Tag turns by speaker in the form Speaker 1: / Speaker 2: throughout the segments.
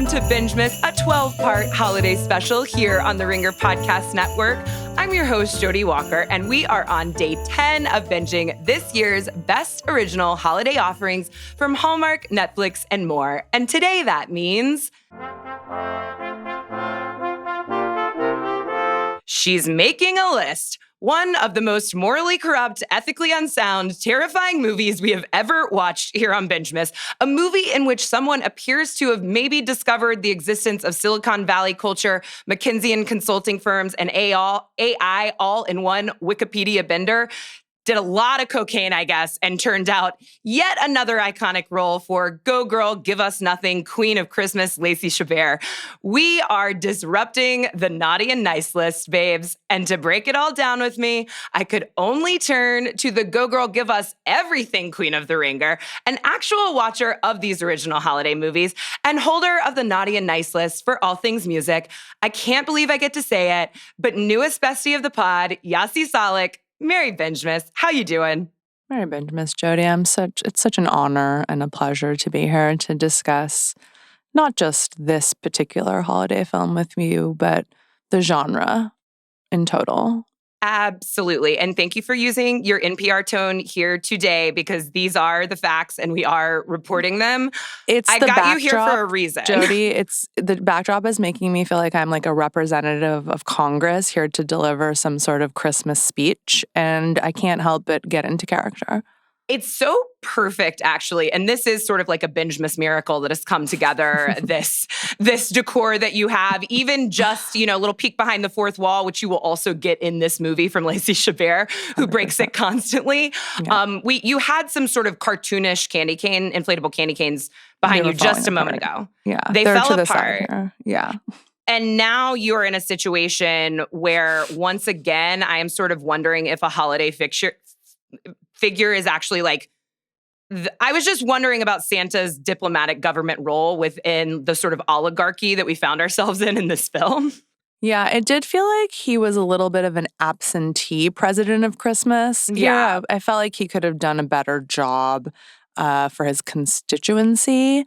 Speaker 1: welcome to Bingemas, a 12-part holiday special here on the Ringer Podcast Network. I'm your host, Jodi Walker, and we are on day 10 of binging this year's best original holiday offerings from Hallmark, Netflix, and more. And today that means she's making a list. One of the most morally corrupt, ethically unsound, terrifying movies we have ever watched here on Bingemas. A movie in which someone appears to have maybe discovered the existence of Silicon Valley culture, McKinsey consulting firms, and AI all in one Wikipedia bender. Did a lot of cocaine, I guess, and turned out yet another iconic role for Go Girl, Give Us Nothing, Queen of Christmas, Lacey Chabert. We are disrupting the naughty and nice list, babes. And to break it all down with me, I could only turn to the Go Girl, Give Us Everything Queen of the Ringer, an actual watcher of these original holiday movies and holder of the naughty and nice list for all things music. I can't believe I get to say it, but newest bestie of the pod, Yasi Salek. Merry Bingemas. How you doing?
Speaker 2: Merry Bingemas, Jodi. It's such an honor and a pleasure to be here to discuss not just this particular holiday film with you, but the genre in total.
Speaker 1: Absolutely. And thank you for using your NPR tone here today because these are the facts and we are reporting them. I got you here for a reason.
Speaker 2: Jodi, the backdrop is making me feel like I'm like a representative of Congress here to deliver some sort of Christmas speech, and I can't help but get into character.
Speaker 1: It's so perfect, actually. And this is sort of like a Bingemas miracle that has come together, this decor that you have, even just, a little peek behind the fourth wall, which you will also get in this movie from Lacey Chabert, who breaks it constantly. Yeah. You had some sort of cartoonish inflatable candy canes behind you just a moment ago.
Speaker 2: Yeah.
Speaker 1: They fell apart.
Speaker 2: Yeah.
Speaker 1: And now you're in a situation where, once again, I am sort of wondering if a holiday figure is actually like, I was just wondering about Santa's diplomatic government role within the sort of oligarchy that we found ourselves in this film.
Speaker 2: Yeah, it did feel like he was a little bit of an absentee president of Christmas.
Speaker 1: Yeah.
Speaker 2: I felt like he could have done a better job for his constituency.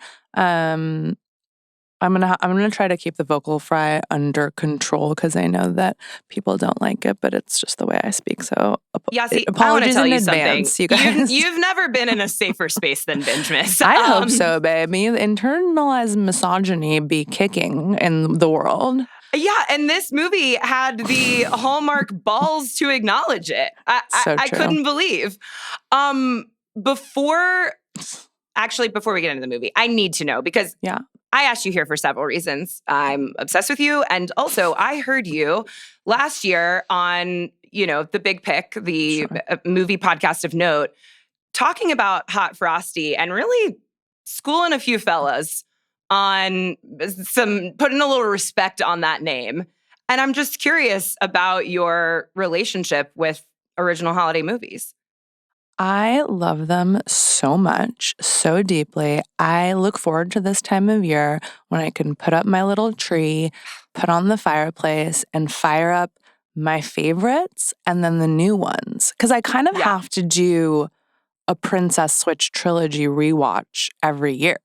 Speaker 2: I'm gonna try to keep the vocal fry under control because I know that people don't like it, but it's just the way I speak. So
Speaker 1: Yasi,
Speaker 2: apologies
Speaker 1: in
Speaker 2: advance, you guys.
Speaker 1: You've never been in a safer space than Bingemas.
Speaker 2: I hope so, baby. Internalized misogyny be kicking in the world.
Speaker 1: Yeah, and this movie had the Hallmark balls to acknowledge it. I couldn't believe. Before we get into the movie, I need to know because I asked you here for several reasons. I'm obsessed with you. And also, I heard you last year on, The Big Pick, the movie podcast of note, talking about Hot Frosty and really schooling a few fellas on putting a little respect on that name. And I'm just curious about your relationship with original holiday movies.
Speaker 2: I love them so much, so deeply. I look forward to this time of year when I can put up my little tree, put on the fireplace, and fire up my favorites and then the new ones. Because I kind of have to do a Princess Switch trilogy rewatch every year.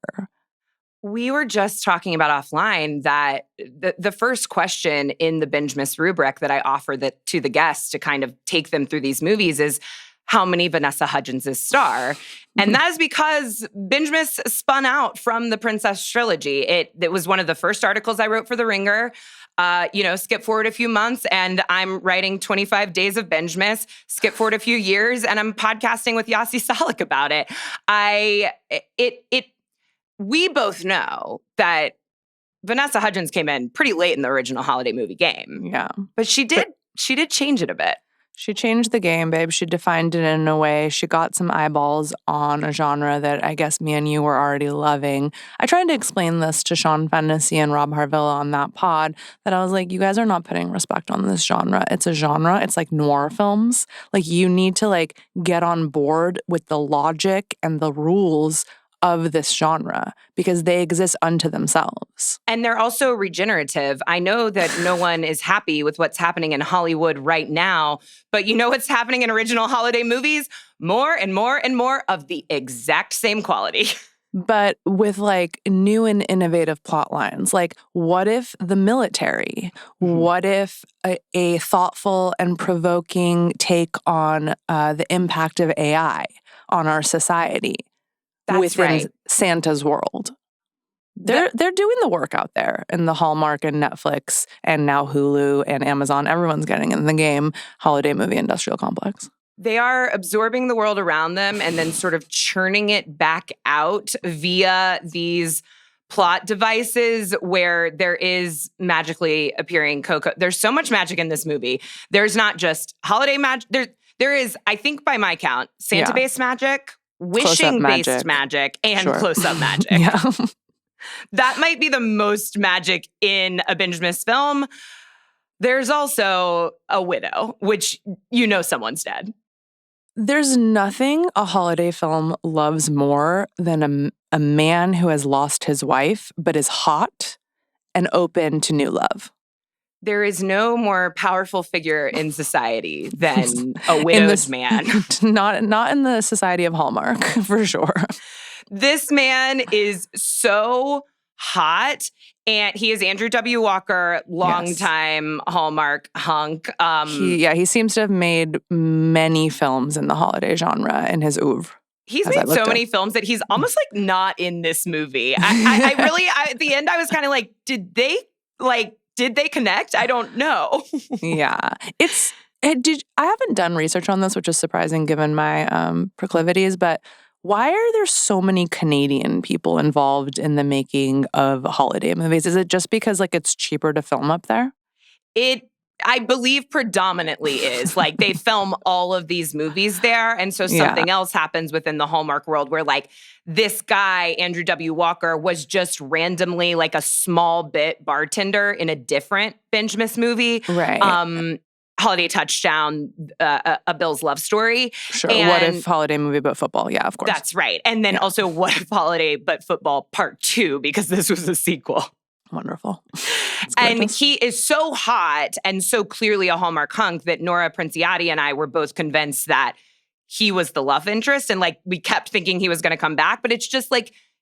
Speaker 1: We were just talking about offline that the first question in the Bingemas rubric that I offer to the guests to kind of take them through these movies is, how many Vanessa Hudgens' star? And that is because Bingemas spun out from the Princess trilogy. It was one of the first articles I wrote for The Ringer. Skip forward a few months and I'm writing 25 days of Bingemas. Skip forward a few years and I'm podcasting with Yasi Salek about it. We both know that Vanessa Hudgens came in pretty late in the original holiday movie game.
Speaker 2: Yeah.
Speaker 1: But she did change it a bit.
Speaker 2: She changed the game, babe. She defined it in a way. She got some eyeballs on a genre that I guess me and you were already loving. I tried to explain this to Sean Fennessy and Rob Harvilla on that pod, that I was like, you guys are not putting respect on this genre. It's a genre. It's like noir films. Like, you need to get on board with the logic and the rules of this genre because they exist unto themselves.
Speaker 1: And they're also regenerative. I know that no one is happy with what's happening in Hollywood right now, but you know what's happening in original holiday movies? More and more and more of the exact same quality.
Speaker 2: but with like new and innovative plot lines. Like, what if the military? What if a thoughtful and provoking take on the impact of AI on our society within Santa's world? They're doing the work out there in the Hallmark and Netflix and now Hulu and Amazon. Everyone's getting in the game holiday movie industrial complex.
Speaker 1: They are absorbing the world around them and then sort of churning it back out via these plot devices where there is magically appearing Coco. There's so much magic in this movie. There's not just holiday magic. There is, I think by my count, Santa-based magic, wishing-based magic, and close-up magic.
Speaker 2: Yeah.
Speaker 1: That might be the most magic in a Bingemas film. There's also a widow, which someone's dead.
Speaker 2: There's nothing a holiday film loves more than a man who has lost his wife but is hot and open to new love.
Speaker 1: There is no more powerful figure in society than a widowed man.
Speaker 2: Not in the society of Hallmark, for sure.
Speaker 1: This man is so hot, and he is Andrew W. Walker, longtime Hallmark hunk.
Speaker 2: He seems to have made many films in the holiday genre in his oeuvre.
Speaker 1: He's made so many films that he's almost like not in this movie. I really, at the end, I was kind of like, did they connect? I don't know.
Speaker 2: Yeah. I haven't done research on this, which is surprising given my proclivities, but why are there so many Canadian people involved in the making of holiday movies? Is it just because it's cheaper to film up there?
Speaker 1: I believe predominantly is. They film all of these movies there, and so something else happens within the Hallmark world where this guy, Andrew W. Walker, was just randomly a small bit bartender in a different Bingemas movie.
Speaker 2: Right.
Speaker 1: Holiday Touchdown, A Bill's Love Story.
Speaker 2: Sure. And What If Holiday Movie But Football? Yeah, of course.
Speaker 1: That's right. And then also What If Holiday But Football Part 2, because this was a sequel.
Speaker 2: Wonderful.
Speaker 1: And he is so hot and so clearly a Hallmark hunk that Nora Princiati and I were both convinced that he was the love interest. And we kept thinking he was going to come back, but it's just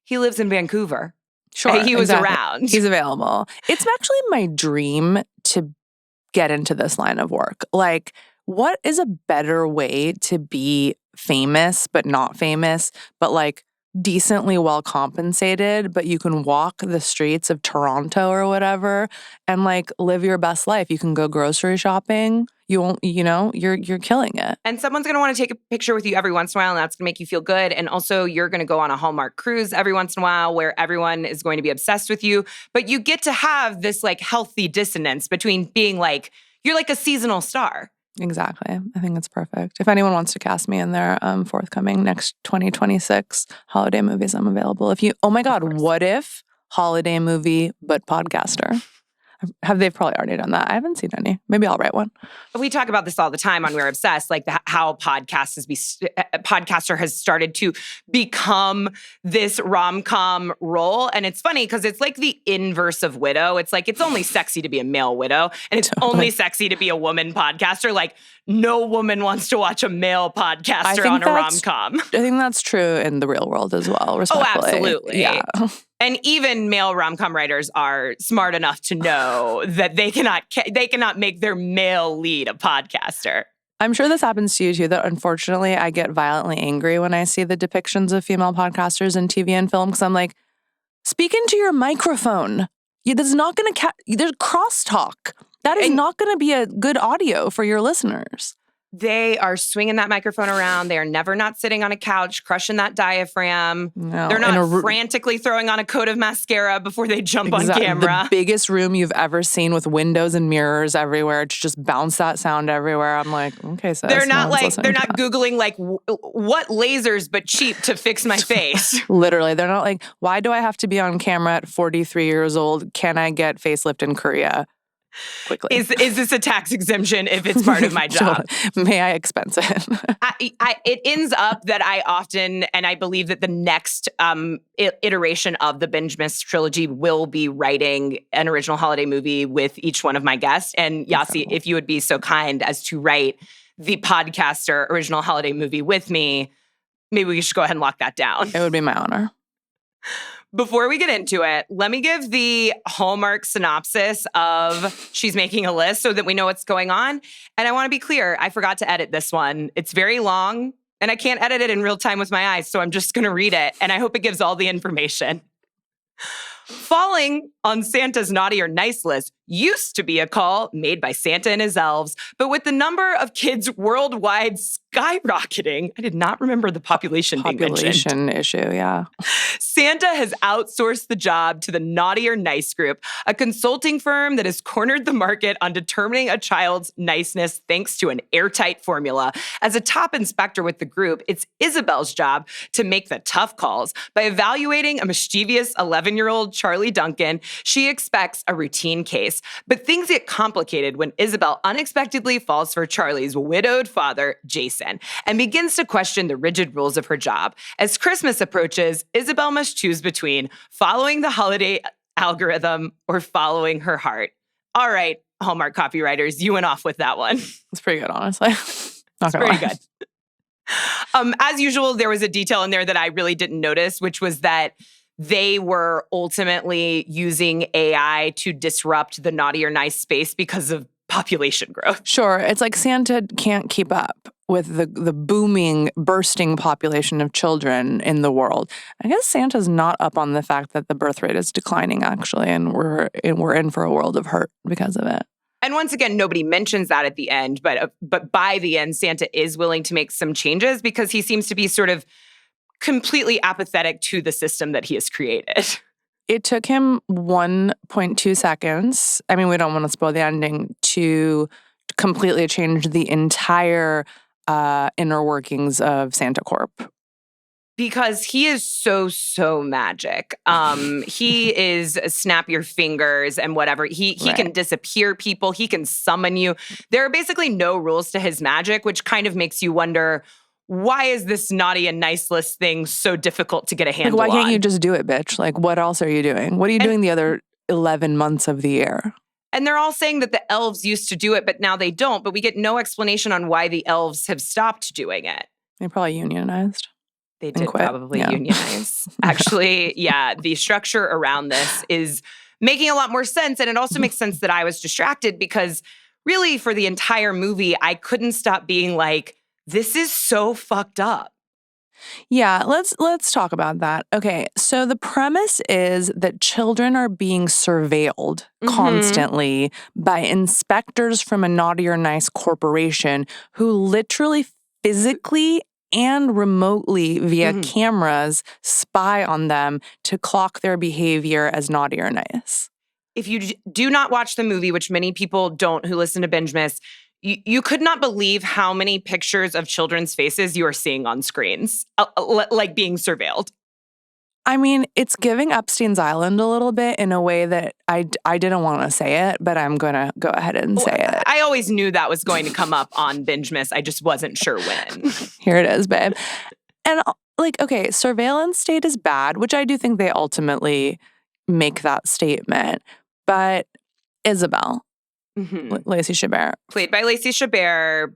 Speaker 1: he lives in Vancouver.
Speaker 2: Sure.
Speaker 1: He was around.
Speaker 2: He's available. It's actually my dream to get into this line of work. What is a better way to be famous but not famous, but decently well compensated, but you can walk the streets of Toronto or whatever and live your best life. You can go grocery shopping. You won't, you're killing it.
Speaker 1: And someone's going to want to take a picture with you every once in a while, and that's going to make you feel good. And also, you're going to go on a Hallmark cruise every once in a while where everyone is going to be obsessed with you. But you get to have this healthy dissonance between being you're a seasonal star.
Speaker 2: Exactly. I think it's perfect. If anyone wants to cast me in their forthcoming next 2026 holiday movies, I'm available. Oh my God, what if holiday movie but podcaster? They've probably already done that. I haven't seen any. Maybe I'll write one.
Speaker 1: We talk about this all the time on We're Obsessed, how podcaster has started to become this rom-com role. And it's funny because it's the inverse of widow. It's it's only sexy to be a male widow, and it's only sexy to be a woman podcaster. No woman wants to watch a male podcaster on a rom-com.
Speaker 2: I think that's true in the real world as well, respectfully.
Speaker 1: Oh, absolutely.
Speaker 2: Yeah.
Speaker 1: And even male rom-com writers are smart enough to know that they cannot make their male lead a podcaster.
Speaker 2: I'm sure this happens to you too, that unfortunately I get violently angry when I see the depictions of female podcasters in TV and film because I'm speak into your microphone. That's not going to there's crosstalk. That is not going to be a good audio for your listeners.
Speaker 1: They are swinging that microphone around. They are never not sitting on a couch, crushing that diaphragm.
Speaker 2: No,
Speaker 1: they're not frantically throwing on a coat of mascara before they jump on camera.
Speaker 2: The biggest room you've ever seen with windows and mirrors everywhere to just bounce that sound everywhere. I'm okay, so
Speaker 1: they're not Googling what lasers but cheap to fix my face.
Speaker 2: Literally, they're not why do I have to be on camera at 43 years old? Can I get facelift in Korea? Quickly.
Speaker 1: Is this a tax exemption if it's part of my job?
Speaker 2: May I expense it?
Speaker 1: It ends up that I often, and I believe that the next iteration of the Bingemas trilogy will be writing an original holiday movie with each one of my guests. And Yasi, if you would be so kind as to write the podcaster original holiday movie with me, maybe we should go ahead and lock that down.
Speaker 2: It would be my honor.
Speaker 1: Before we get into it, let me give the Hallmark synopsis of She's Making a List so that we know what's going on. And I want to be clear, I forgot to edit this one. It's very long, and I can't edit it in real time with my eyes, so I'm just going to read it, and I hope it gives all the information. Falling on Santa's naughty or nice list used to be a call made by Santa and his elves, but with the number of kids worldwide skyrocketing, I did not remember the population being mentioned.
Speaker 2: Population issue, yeah.
Speaker 1: Santa has outsourced the job to the Naughty or Nice Group, a consulting firm that has cornered the market on determining a child's niceness thanks to an airtight formula. As a top inspector with the group, it's Isabel's job to make the tough calls. By evaluating a mischievous 11-year-old Charlie Duncan, she expects a routine case. But things get complicated when Isabel unexpectedly falls for Charlie's widowed father, Jason, and begins to question the rigid rules of her job. As Christmas approaches, Isabel must choose between following the holiday algorithm or following her heart. All right, Hallmark copywriters, you went off with that one.
Speaker 2: It's pretty good, honestly.
Speaker 1: It's pretty good. As usual, there was a detail in there that I really didn't notice, which was that they were ultimately using AI to disrupt the naughty or nice space because of population growth.
Speaker 2: Sure. It's like Santa can't keep up with the booming, bursting population of children in the world. I guess Santa's not up on the fact that the birth rate is declining, actually, and we're in for a world of hurt because of it.
Speaker 1: And once again, nobody mentions that at the end, but by the end, Santa is willing to make some changes because he seems to be sort of completely apathetic to the system that he has created.
Speaker 2: It took him 1.2 seconds. I mean, we don't want to spoil the ending to completely change the entire inner workings of Santa Corp.
Speaker 1: Because he is so magic. He is snap your fingers and whatever. He can disappear people. He can summon you. There are basically no rules to his magic, which kind of makes you wonder, why is this naughty and nice list thing so difficult to get a handle on?
Speaker 2: Why can't you just do it, bitch? Like, what else are you doing? What are you doing the other 11 months of the year?
Speaker 1: And they're all saying that the elves used to do it, but now they don't. But we get no explanation on why the elves have stopped doing it.
Speaker 2: They probably unionized.
Speaker 1: They did probably unionize. Actually, yeah, the structure around this is making a lot more sense. And it also makes sense that I was distracted because really for the entire movie, I couldn't stop being like, this is so fucked up.
Speaker 2: Yeah, let's talk about that. Okay, so the premise is that children are being surveilled constantly by inspectors from a naughty or nice corporation who literally physically and remotely via cameras spy on them to clock their behavior as naughty or nice.
Speaker 1: If you do not watch the movie, which many people don't who listen to Bingemas, you could not believe how many pictures of children's faces you are seeing on screens, like being surveilled.
Speaker 2: I mean, it's giving Epstein's Island a little bit in a way that I didn't want to say it, but I'm going to go ahead and say it.
Speaker 1: I always knew that was going to come up on Bingemas. I just wasn't sure when.
Speaker 2: Here it is, babe. And like, okay, surveillance state is bad, which I do think they ultimately make that statement. But Isabel, Lacey Chabert.
Speaker 1: Played by Lacey Chabert,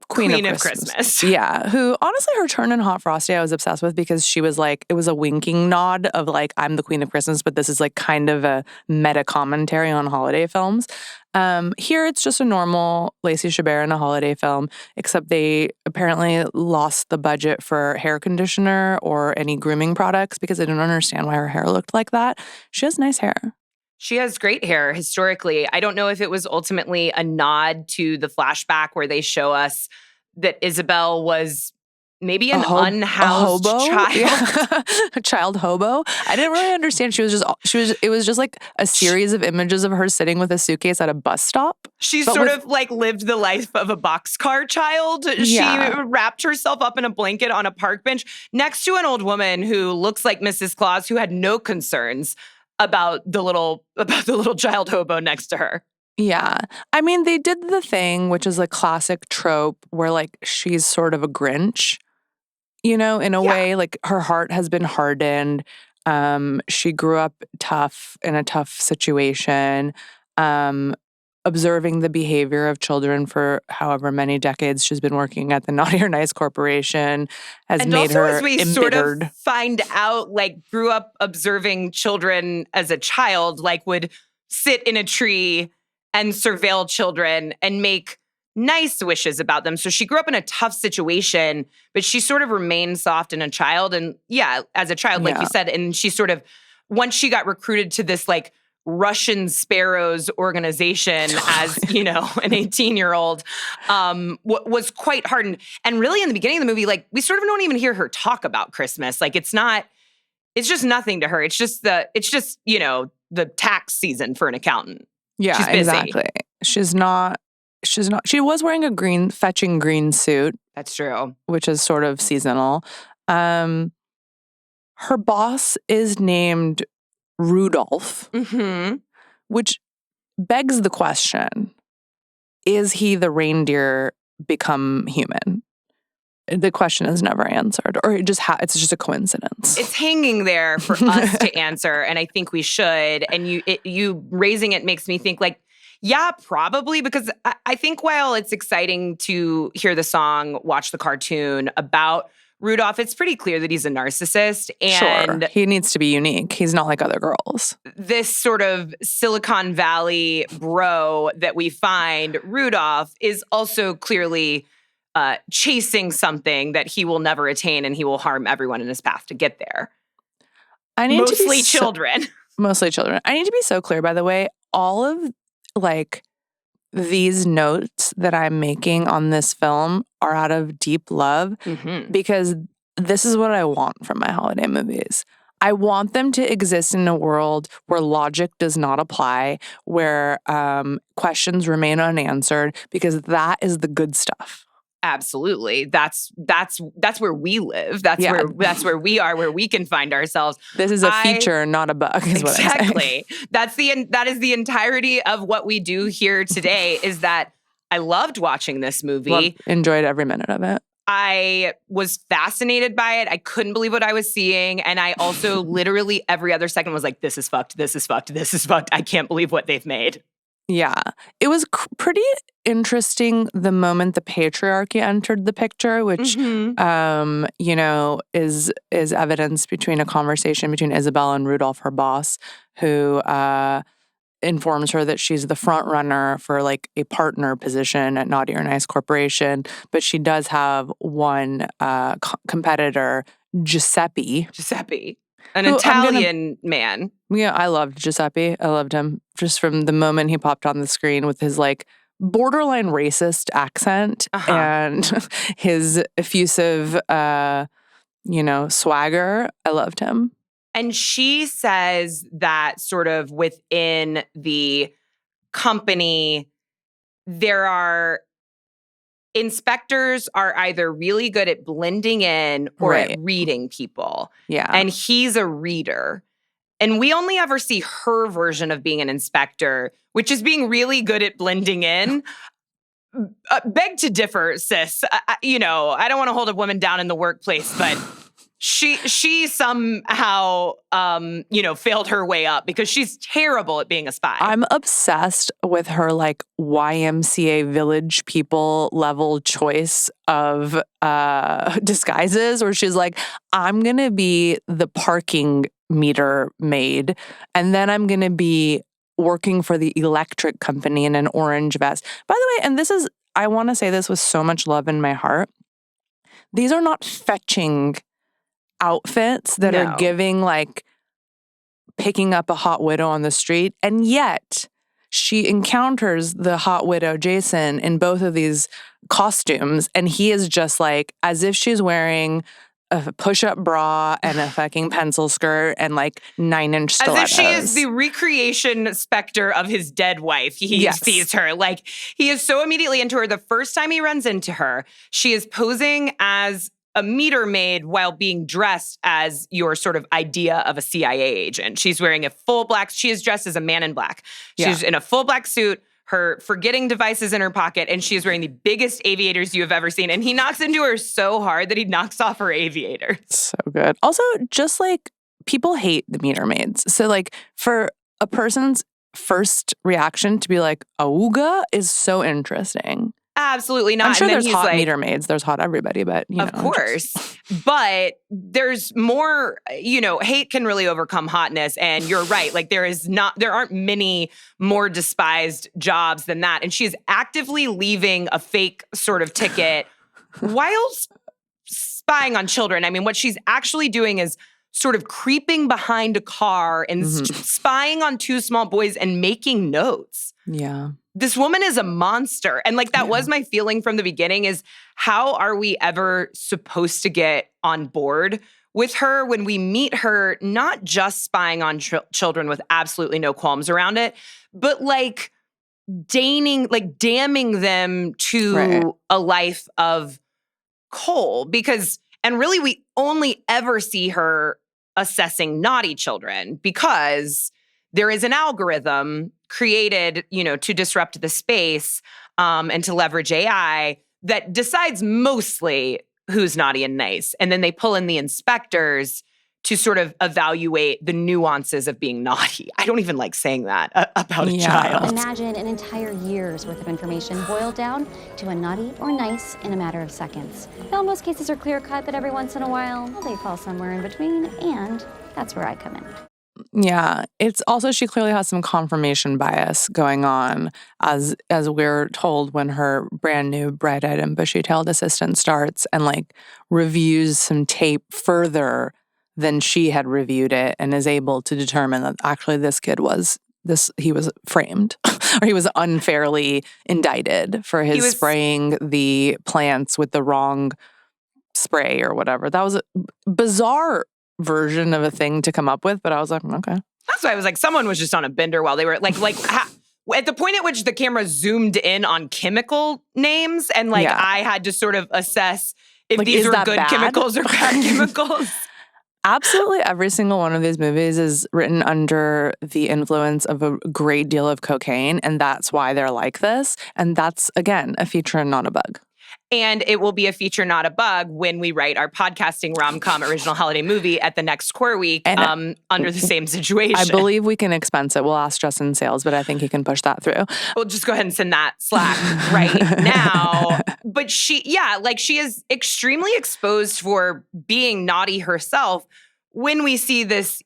Speaker 1: Queen of Christmas.
Speaker 2: Yeah, who honestly her turn in Hot Frosty I was obsessed with because she was like, it was a winking nod of like, I'm the Queen of Christmas, but this is like kind of a meta commentary on holiday films. Here it's just a normal Lacey Chabert in a holiday film, except they apparently lost the budget for hair conditioner or any grooming products because they didn't understand why her hair looked like that. She has nice hair.
Speaker 1: She has great hair historically. I don't know if it was ultimately a nod to the flashback where they show us that Isabel was maybe an unhoused child.
Speaker 2: Yeah. A child hobo. I didn't really understand. It was just like a series of images of her sitting with a suitcase at a bus stop.
Speaker 1: She sort of like lived the life of a boxcar child. Yeah. She wrapped herself up in a blanket on a park bench next to an old woman who looks like Mrs. Claus, who had no concerns about the little child hobo next to her.
Speaker 2: Yeah. I mean, they did the thing, which is a classic trope where like she's sort of a Grinch, you know, in a way, like her heart has been hardened. She grew up tough in a tough situation. observing the behavior of children for however many decades she's been working at the Naughty or Nice Corporation has
Speaker 1: And
Speaker 2: made
Speaker 1: also,
Speaker 2: her
Speaker 1: as we
Speaker 2: embittered.
Speaker 1: sort of find out, like, grew up observing children as a child, like, would sit in a tree and surveil children and make nice wishes about them. So she grew up in a tough situation, but she sort of remained soft in a child. And yeah, as a child, like you said, and she sort of, once she got recruited to this, like, Russian Sparrows organization as, an 18-year-old, was quite hardened. And really in the beginning of the movie, like, we sort of don't even hear her talk about Christmas. Like, it's just nothing to her. It's just the tax season for an accountant.
Speaker 2: Yeah,
Speaker 1: she's busy.
Speaker 2: Exactly. She's not, she was wearing a fetching green suit.
Speaker 1: That's true.
Speaker 2: Which is sort of seasonal. Her boss is named Rudolph, which begs the question, is he the reindeer become human? The question is never answered, or it's just a coincidence.
Speaker 1: It's hanging there for us to answer, and I think we should. And you raising it makes me think, like, yeah, probably, because I think while it's exciting to hear the song, watch the cartoon about Rudolph, it's pretty clear that he's a narcissist. And
Speaker 2: sure, he needs to be unique. He's not like other girls.
Speaker 1: This sort of Silicon Valley bro that we find, Rudolph, is also clearly chasing something that he will never attain, and he will harm everyone in his path to get there. Mostly children.
Speaker 2: Mostly children. I need to be so clear, by the way, all of, like, these notes that I'm making on this film are out of deep love because this is what I want from my holiday movies. I want them to exist in a world where logic does not apply, where questions remain unanswered, because that is the good stuff.
Speaker 1: Absolutely. That's where we live. That's where we are, where we can find ourselves.
Speaker 2: This is a feature, not a bug, is what I'm saying.
Speaker 1: That is the entirety of what we do here today, is that I loved watching this movie.
Speaker 2: Enjoyed every minute of it.
Speaker 1: I was fascinated by it. I couldn't believe what I was seeing. And I also literally every other second was like, this is fucked, this is fucked, this is fucked. I can't believe what they've made.
Speaker 2: Yeah. It was pretty interesting the moment the patriarchy entered the picture, which, is evidence between a conversation between Isabel and Rudolph, her boss, who informs her that she's the front runner for, like, a partner position at Naughty or Nice Corporation. But she does have one competitor, Giuseppe.
Speaker 1: An Italian man.
Speaker 2: Yeah, I loved Giuseppe. I loved him just from the moment he popped on the screen with his, like, borderline racist accent and his effusive, swagger. I loved him.
Speaker 1: And she says that sort of within the company, inspectors are either really good at blending in or at reading people.
Speaker 2: Yeah.
Speaker 1: And he's a reader. And we only ever see her version of being an inspector, which is being really good at blending in. Beg to differ, sis. I don't want to hold a woman down in the workplace, but she somehow, failed her way up because she's terrible at being a spy.
Speaker 2: I'm obsessed with her, like, YMCA Village People level choice of disguises, where she's like, I'm going to be the parking meter maid, and then I'm going to be working for the electric company in an orange vest. By the way, and I want to say this with so much love in my heart, these are not fetching outfits that are giving, like, picking up a hot widow on the street. And yet she encounters the hot widow, Jason, in both of these costumes. And he is just, like, as if she's wearing a push-up bra and a fucking pencil skirt and, like, 9-inch stilettos.
Speaker 1: As if she is the recreation specter of his dead wife. He sees her. Like, he is so immediately into her. The first time he runs into her, she is posing as a meter maid while being dressed as your sort of idea of a CIA agent. She's wearing a full black, she is dressed as a man in black. She's in a full black suit, her forgetting devices in her pocket, and she is wearing the biggest aviators you have ever seen. And he knocks into her so hard that he knocks off her aviators.
Speaker 2: So good. Also, just, like, people hate the meter maids. So, like, for a person's first reaction to be like, "Auga" is so interesting.
Speaker 1: Absolutely not.
Speaker 2: I'm sure
Speaker 1: and then
Speaker 2: there's
Speaker 1: he's
Speaker 2: hot
Speaker 1: like,
Speaker 2: meter maids. There's hot everybody, but
Speaker 1: of course. But there's more, hate can really overcome hotness. And you're right. Like there aren't many more despised jobs than that. And she is actively leaving a fake sort of ticket while spying on children. I mean, what she's actually doing is sort of creeping behind a car and spying on two small boys and making notes.
Speaker 2: Yeah.
Speaker 1: This woman is a monster. And like that was my feeling from the beginning is how are we ever supposed to get on board with her when we meet her not just spying on children with absolutely no qualms around it, but like damning them to a life of coal and really we only ever see her assessing naughty children because there is an algorithm created, to disrupt the space and to leverage AI that decides mostly who's naughty and nice. And then they pull in the inspectors to sort of evaluate the nuances of being naughty. I don't even like saying that about a child.
Speaker 3: Imagine an entire year's worth of information boiled down to a naughty or nice in a matter of seconds. Now, most cases are clear-cut, but every once in a while, they fall somewhere in between, and that's where I come in.
Speaker 2: Yeah. It's also, she clearly has some confirmation bias going on as we're told when her brand new bright-eyed and bushy-tailed assistant starts and like reviews some tape further than she had reviewed it and is able to determine that actually this kid he was framed or he was unfairly indicted for his spraying the plants with the wrong spray or whatever. That was a bizarre version of a thing to come up with, but I was like, okay.
Speaker 1: That's why I was like, someone was just on a bender while they were at the point at which the camera zoomed in on chemical names and I had to sort of assess if these were good chemicals or bad chemicals.
Speaker 2: Absolutely every single one of these movies is written under the influence of a great deal of cocaine, and that's why they're like this. And that's, again, a feature and not a bug.
Speaker 1: And it will be a feature, not a bug, when we write our podcasting rom-com original holiday movie at the next core week under the same situation.
Speaker 2: I believe we can expense it. We'll ask Justin Sales, but I think he can push that through.
Speaker 1: We'll just go ahead and send that Slack right now. But she is extremely exposed for being naughty herself when we see this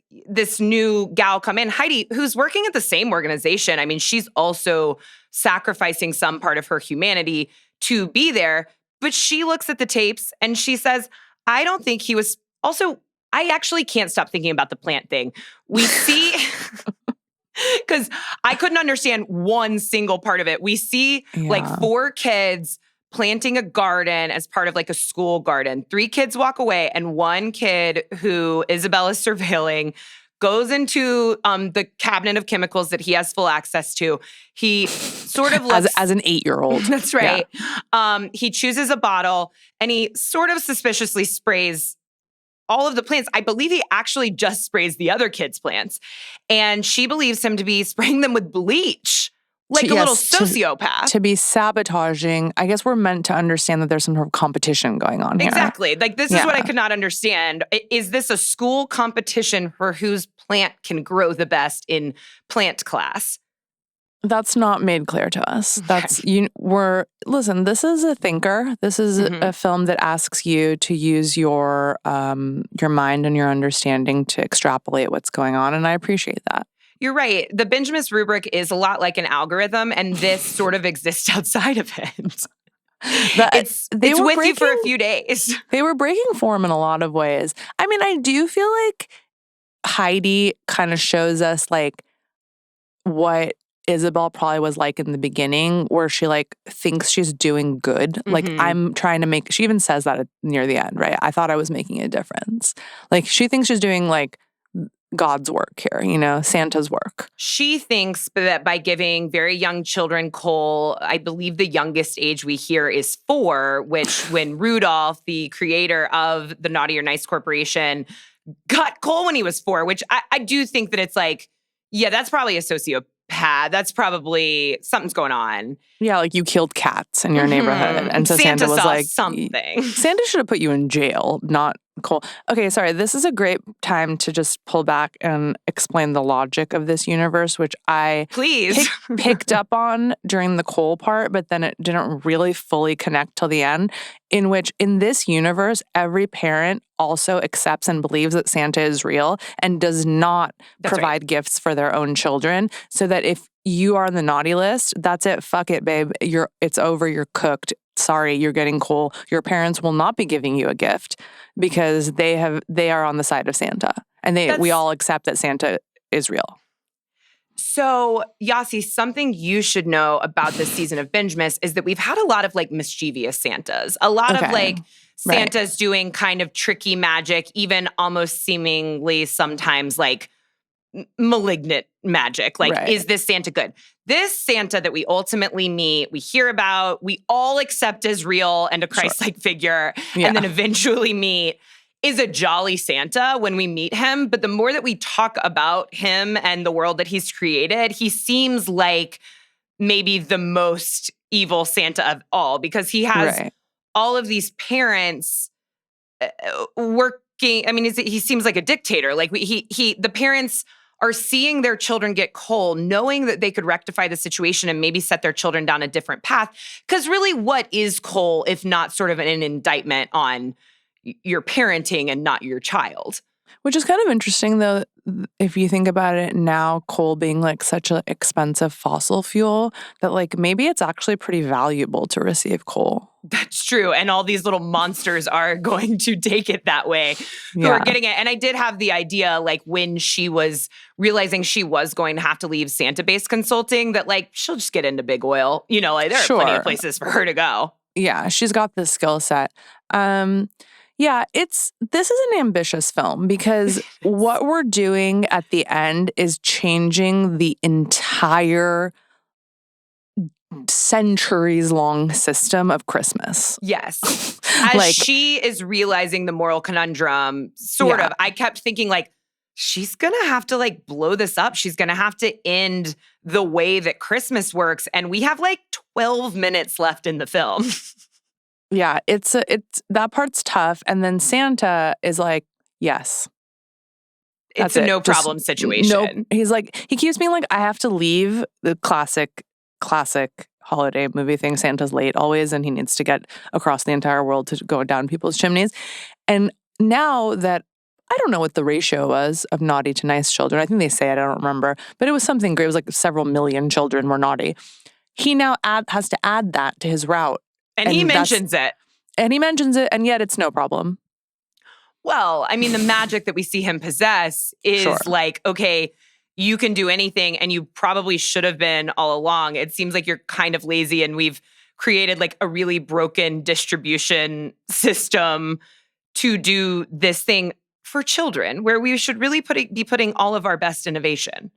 Speaker 1: new gal come in, Heidi, who's working at the same organization. I mean, she's also sacrificing some part of her humanity to be there, but she looks at the tapes and she says, I don't think he was. Also, I actually can't stop thinking about the plant thing. We see, because I couldn't understand one single part of it. We see 4 kids planting a garden as part of a school garden. 3 kids walk away, and 1 kid who Isabel is surveilling goes into the cabinet of chemicals that he has full access to. He sort of looks...
Speaker 2: As an 8-year-old.
Speaker 1: That's right. Yeah. He chooses a bottle, and he sort of suspiciously sprays all of the plants. I believe he actually just sprays the other kids' plants. And she believes him to be spraying them with bleach. Like a little sociopath.
Speaker 2: To be sabotaging. I guess we're meant to understand that there's some sort of competition going on here.
Speaker 1: Exactly. This is what I could not understand. Is this a school competition for whose plant can grow the best in plant class?
Speaker 2: That's not made clear to us. Listen, this is a thinker. This is a film that asks you to use your mind and your understanding to extrapolate what's going on, and I appreciate that.
Speaker 1: You're right. The Bingemas rubric is a lot like an algorithm, and this sort of exists outside of it. It's with you for a few days.
Speaker 2: They were breaking form in a lot of ways. I mean, I do feel like Heidi kind of shows us what Isabel probably was like in the beginning, where she thinks she's doing good. I'm trying to make, she even says that near the end, right? I thought I was making a difference. She thinks she's doing God's work here, Santa's work.
Speaker 1: She thinks that by giving very young children coal, I believe the youngest age we hear is 4, which when Rudolph, the creator of the Naughty or Nice Corporation, got coal when he was 4, which I do think that it's that's probably a sociopath. That's probably something's going on.
Speaker 2: Yeah, you killed cats in your neighborhood. And so Santa was
Speaker 1: saw something.
Speaker 2: Santa should have put you in jail, not Cool. Okay, sorry. This is a great time to just pull back and explain the logic of this universe, which I
Speaker 1: Please.
Speaker 2: picked up on during the Cole part, but then it didn't really fully connect till the end, in which in this universe, every parent also accepts and believes that Santa is real and does not provide gifts for their own children, so that if you are on the naughty list, that's it. Fuck it, babe. It's over. You're cooked. Sorry, you're getting Cole. Your parents will not be giving you a gift because they are on the side of Santa. And we all accept that Santa is real.
Speaker 1: So, Yasi, something you should know about this season of Bingemas is that we've had a lot of like mischievous Santas. A lot of like Santas doing kind of tricky magic, even almost seemingly sometimes like malignant magic. Like, is this Santa good? This Santa that we ultimately meet, we hear about, we all accept as real and a Christ-like figure, and then eventually meet, is a jolly Santa when we meet him. But the more that we talk about him and the world that he's created, he seems like maybe the most evil Santa of all, because he has all of these parents working. I mean, he seems like a dictator. Like the parents are seeing their children get coal, knowing that they could rectify the situation and maybe set their children down a different path. Because really, what is coal if not sort of an indictment on your parenting and not your child?
Speaker 2: Which is kind of interesting, though, if you think about it now, coal being like such an expensive fossil fuel, that like maybe it's actually pretty valuable to receive coal.
Speaker 1: That's true. And all these little monsters are going to take it that way who are getting it. And I did have the idea, like when she was realizing she was going to have to leave Santa-based consulting, that like she'll just get into big oil. You know, like there are plenty of places for her to go.
Speaker 2: Yeah, she's got the skill set. Yeah, this is an ambitious film because what we're doing at the end is changing the entire centuries-long system of Christmas.
Speaker 1: Yes. As she is realizing the moral conundrum, sort of, I kept thinking like, she's going to have to like blow this up. She's going to have to end the way that Christmas works. And we have like 12 minutes left in the film.
Speaker 2: Yeah, it's that part's tough. And then Santa is like, yes.
Speaker 1: It's a no problem situation.
Speaker 2: He's like, he keeps being like, I have to leave the classic holiday movie thing. Santa's late always, and he needs to get across the entire world to go down people's chimneys. And now that I don't know what the ratio was of naughty to nice children. I think they say it, I don't remember. But it was something great. It was like several million children were naughty. He now has to add that to his route.
Speaker 1: And he mentions it.
Speaker 2: And he mentions it, and yet it's no problem.
Speaker 1: Well, I mean, the magic that we see him possess is like, okay, you can do anything, and you probably should have been all along. It seems like you're kind of lazy, and we've created like a really broken distribution system to do this thing for children, where we should really be putting all of our best innovation.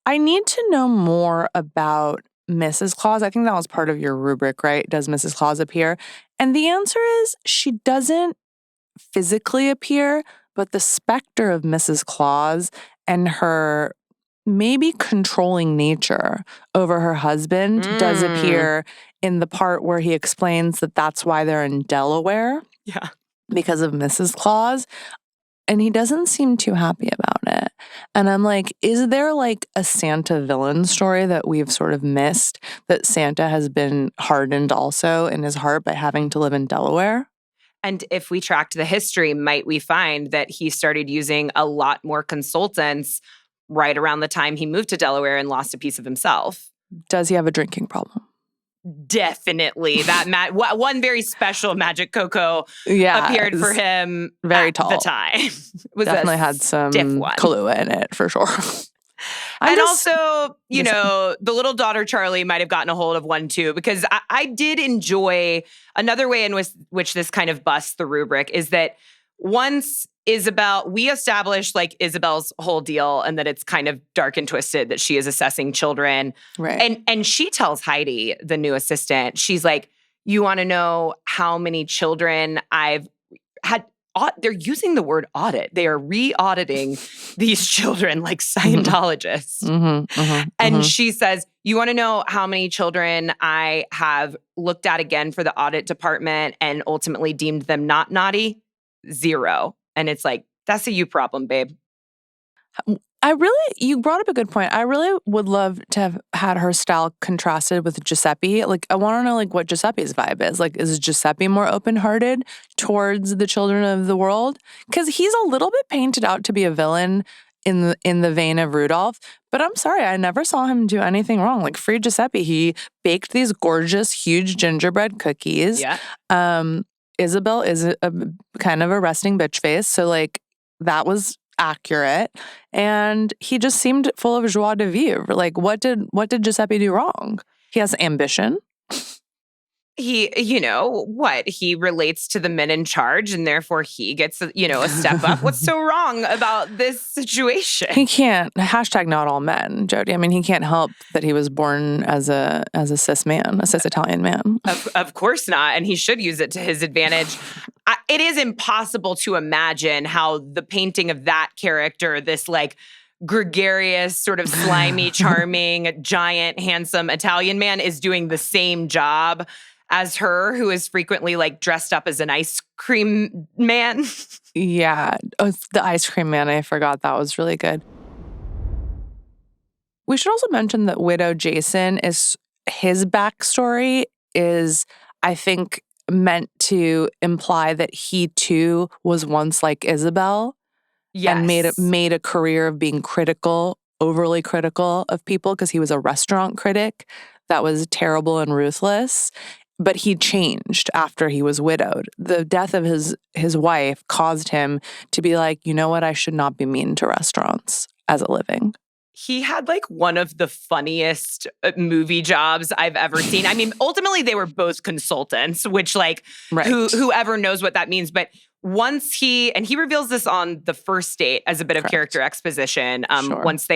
Speaker 2: I need to know more about Mrs. Claus. I think that was part of your rubric, right? Does Mrs. Claus appear? And the answer is she doesn't physically appear, but the specter of Mrs. Claus and her maybe controlling nature over her husband does appear in the part where he explains that that's why they're in Delaware.
Speaker 1: Yeah.
Speaker 2: Because of Mrs. Claus. And he doesn't seem too happy about it. And I'm like, is there like a Santa villain story that we've sort of missed, that Santa has been hardened also in his heart by having to live in Delaware?
Speaker 1: And if we tracked the history, might we find that he started using a lot more consultants right around the time he moved to Delaware and lost a piece of himself?
Speaker 2: Does he have a drinking problem?
Speaker 1: Definitely. That one very special magic cocoa appeared for him
Speaker 2: very
Speaker 1: at
Speaker 2: tall.
Speaker 1: The time. Was
Speaker 2: definitely had some Kahlua in it for sure.
Speaker 1: Also, you know, the little daughter Charlie might have gotten a hold of one too, because I did enjoy another way in which this kind of busts the rubric is that once we established like Isabel's whole deal and that it's kind of dark and twisted that she is assessing children.
Speaker 2: Right.
Speaker 1: And she tells Heidi, the new assistant, she's like, you want to know how many children I've had? They're using the word audit. They are re-auditing these children like Scientologists. And she says, you want to know how many children I have looked at again for the audit department and ultimately deemed them not naughty? 0. And it's like, that's a you problem, babe.
Speaker 2: You brought up a good point. I really would love to have had her style contrasted with Giuseppe. Like, I want to know, like, what Giuseppe's vibe is. Like, is Giuseppe more open-hearted towards the children of the world? Because he's a little bit painted out to be a villain in the vein of Rudolph. But I'm sorry, I never saw him do anything wrong. Like, free Giuseppe, he baked these gorgeous, huge gingerbread cookies.
Speaker 1: Yeah.
Speaker 2: Isabel is a kind of a resting bitch face. So, like, that was accurate, and he just seemed full of joie de vivre. Like, what did Giuseppe do wrong? He has ambition.
Speaker 1: He, he relates to the men in charge, and therefore he gets, a step up. What's so wrong about this situation?
Speaker 2: He can't, hashtag not all men, Jodi. I mean, he can't help that he was born as a cis man, a cis Italian man.
Speaker 1: Of course not, and he should use it to his advantage. It is impossible to imagine how the painting of that character, this like gregarious, sort of slimy, charming, giant, handsome Italian man, is doing the same job as her, who is frequently like dressed up as an ice cream man.
Speaker 2: Yeah. Oh, the ice cream man. I forgot that was really good. We should also mention that Widow Jason his backstory is, I think, meant to imply that he too was once like Isabel.
Speaker 1: Yes.
Speaker 2: And made a career of being critical, overly critical of people, because he was a restaurant critic that was terrible and ruthless. But he changed after he was widowed. The death of his wife caused him to be like, you know what, I should not be mean to restaurants as a living.
Speaker 1: He had like one of the funniest movie jobs I've ever seen. I mean, ultimately they were both consultants, which like
Speaker 2: right.
Speaker 1: whoever knows what that means. But once he reveals this on the first date as a bit of character exposition.
Speaker 2: Sure.
Speaker 1: Once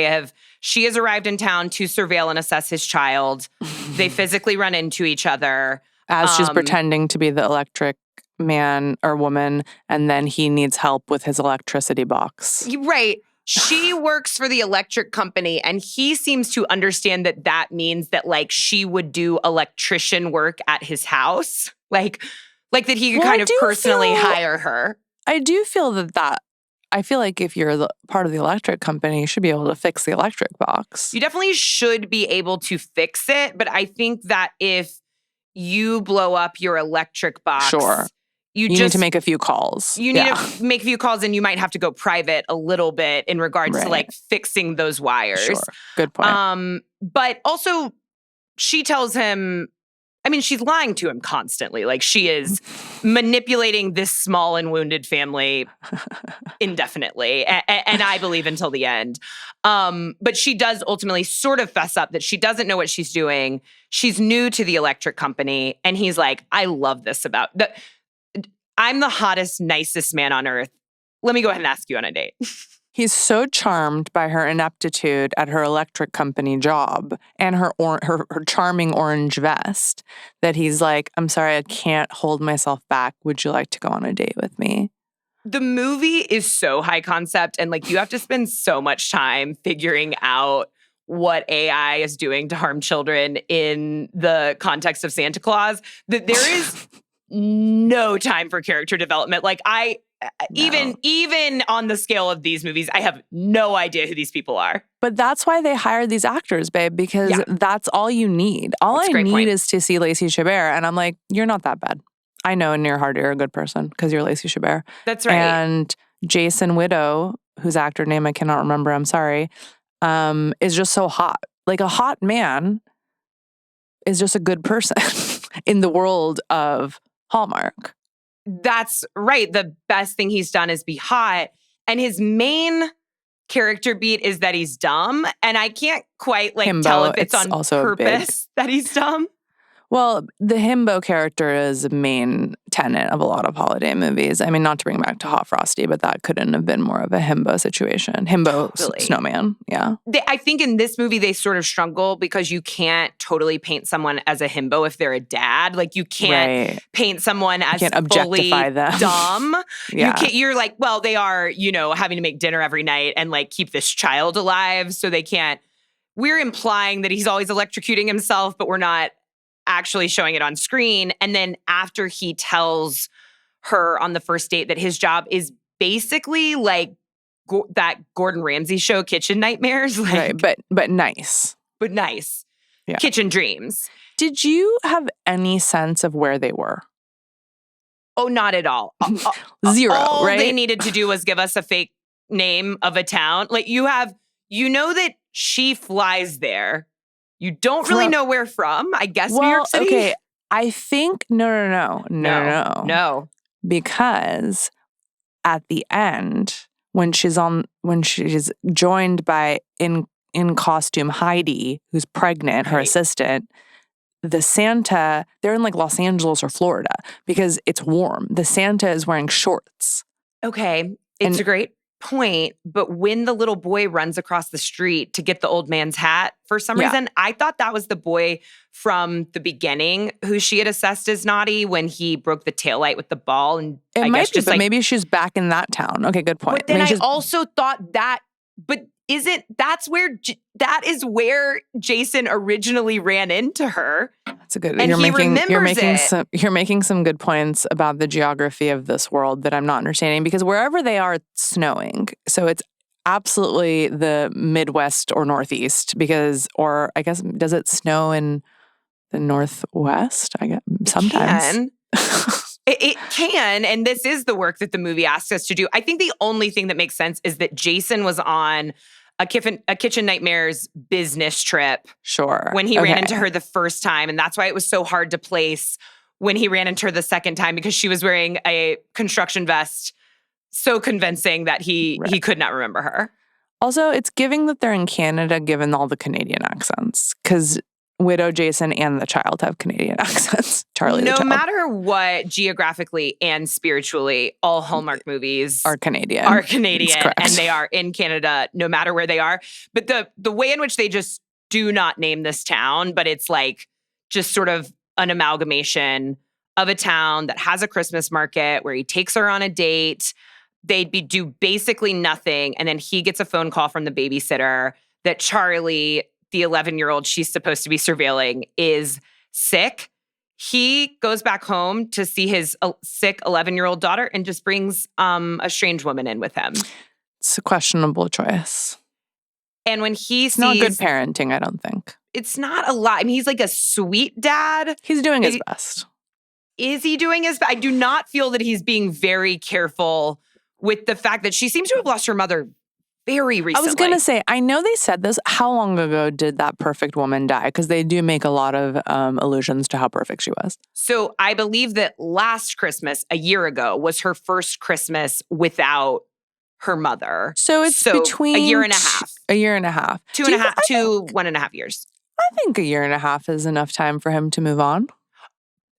Speaker 1: she has arrived in town to surveil and assess his child. They physically run into each other.
Speaker 2: As she's pretending to be the electric man or woman, and then he needs help with his electricity box.
Speaker 1: Right. She works for the electric company, and he seems to understand that means that like she would do electrician work at his house. Like that he could kind of personally hire her.
Speaker 2: I do feel that I feel like if you're part of the electric company, you should be able to fix the electric box.
Speaker 1: You definitely should be able to fix it, but I think that if you blow up your electric box,
Speaker 2: sure. You need to make a few calls.
Speaker 1: You need to make a few calls, and you might have to go private a little bit in regards to like fixing those wires.
Speaker 2: Sure. Good point.
Speaker 1: But also she tells him, I mean, she's lying to him constantly. Like, she is manipulating this small and wounded family indefinitely. And I believe until the end. But she does ultimately sort of fess up that she doesn't know what she's doing. She's new to the electric company. And he's like, I love this I'm the hottest, nicest man on earth. Let me go ahead and ask you on a date.
Speaker 2: He's so charmed by her ineptitude at her electric company job and her charming orange vest that he's like, I'm sorry, I can't hold myself back. Would you like to go on a date with me?
Speaker 1: The movie is so high concept, and like you have to spend so much time figuring out what AI is doing to harm children in the context of Santa Claus, that there is no time for character development. Like even on the scale of these movies, I have no idea who these people are.
Speaker 2: But that's why they hired these actors, babe, because that's all you need. All I need is to see Lacey Chabert. And I'm like, you're not that bad. I know in your heart you're a good person because you're Lacey Chabert.
Speaker 1: That's right.
Speaker 2: And Jason Widow, whose actor name I cannot remember, I'm sorry, is just so hot. Like, a hot man is just a good person in the world of Hallmark.
Speaker 1: That's right. The best thing he's done is be hot. And his main character beat is that he's dumb. And I can't quite
Speaker 2: himbo,
Speaker 1: tell if it's on
Speaker 2: also
Speaker 1: purpose that he's dumb.
Speaker 2: Well, the himbo character is a main tenet of a lot of holiday movies. I mean, not to bring back to Hot Frosty, but that couldn't have been more of a himbo situation. Himbo snowman, yeah.
Speaker 1: I think in this movie, they sort of struggle because you can't totally paint someone as a himbo if they're a dad. Like, you can't paint someone as fully dumb. You're like, well, they are, having to make dinner every night and like keep this child alive, so they can't. We're implying that he's always electrocuting himself, but we're not actually showing it on screen. And then after he tells her on the first date that his job is basically like that Gordon Ramsay show, Kitchen Nightmares. Like,
Speaker 2: right, but nice.
Speaker 1: But nice.
Speaker 2: Yeah.
Speaker 1: Kitchen Dreams.
Speaker 2: Did you have any sense of where they were?
Speaker 1: Oh, not at all.
Speaker 2: Zero,
Speaker 1: all
Speaker 2: right?
Speaker 1: they needed to do was give us a fake name of a town. Like you know that she flies there. You don't really know where from. I guess New York City.
Speaker 2: Okay. I think no. Because at the end, when she's joined by in costume Heidi, who's pregnant, her assistant, the Santa, they're in like Los Angeles or Florida because it's warm. The Santa is wearing shorts.
Speaker 1: Okay. It's a great point, but when the little boy runs across the street to get the old man's hat, for some reason, I thought that was the boy from the beginning who she had assessed as naughty when he broke the taillight with the ball. And
Speaker 2: it might be, but maybe she's back in that town. Okay, good point.
Speaker 1: But then I also thought that, but that is where Jason originally ran into her.
Speaker 2: That's a good.
Speaker 1: And
Speaker 2: you're making some good points about the geography of this world that I'm not understanding, because wherever they are, it's snowing. So it's absolutely the Midwest or Northeast or I guess, does it snow in the Northwest? I guess sometimes.
Speaker 1: It can, and this is the work that the movie asks us to do. I think the only thing that makes sense is that Jason was on a Kitchen Nightmares business trip.
Speaker 2: Sure.
Speaker 1: When he ran into her the first time, and that's why it was so hard to place when he ran into her the second time, because she was wearing a construction vest so convincing that he could not remember her.
Speaker 2: Also, it's giving that they're in Canada given all the Canadian accents, because Widow Jason and the child have Canadian accents. Charlie the child.
Speaker 1: No matter what, geographically and spiritually, all Hallmark movies
Speaker 2: are Canadian.
Speaker 1: And they are in Canada no matter where they are. But the way in which they just do not name this town, but it's like just sort of an amalgamation of a town that has a Christmas market where he takes her on a date. They'd do basically nothing. And then he gets a phone call from the babysitter that Charlie, the 11-year-old she's supposed to be surveilling, is sick. He goes back home to see his sick 11-year-old daughter and just brings a strange woman in with him.
Speaker 2: It's a questionable choice.
Speaker 1: And when he
Speaker 2: it's not good parenting, I don't think.
Speaker 1: It's not a lot. I mean, he's like a sweet dad.
Speaker 2: He's doing his best.
Speaker 1: Is he doing his best? I do not feel that he's being very careful with the fact that she seems to have lost her mother very recently.
Speaker 2: I was going to say, I know they said this. How long ago did that perfect woman die? Because they do make a lot of allusions to how perfect she was.
Speaker 1: So I believe that last Christmas, a year ago, was her first Christmas without her mother.
Speaker 2: So it's between
Speaker 1: a year and a half.
Speaker 2: A year and a half.
Speaker 1: 1.5 years.
Speaker 2: I think a year and a half is enough time for him to move on.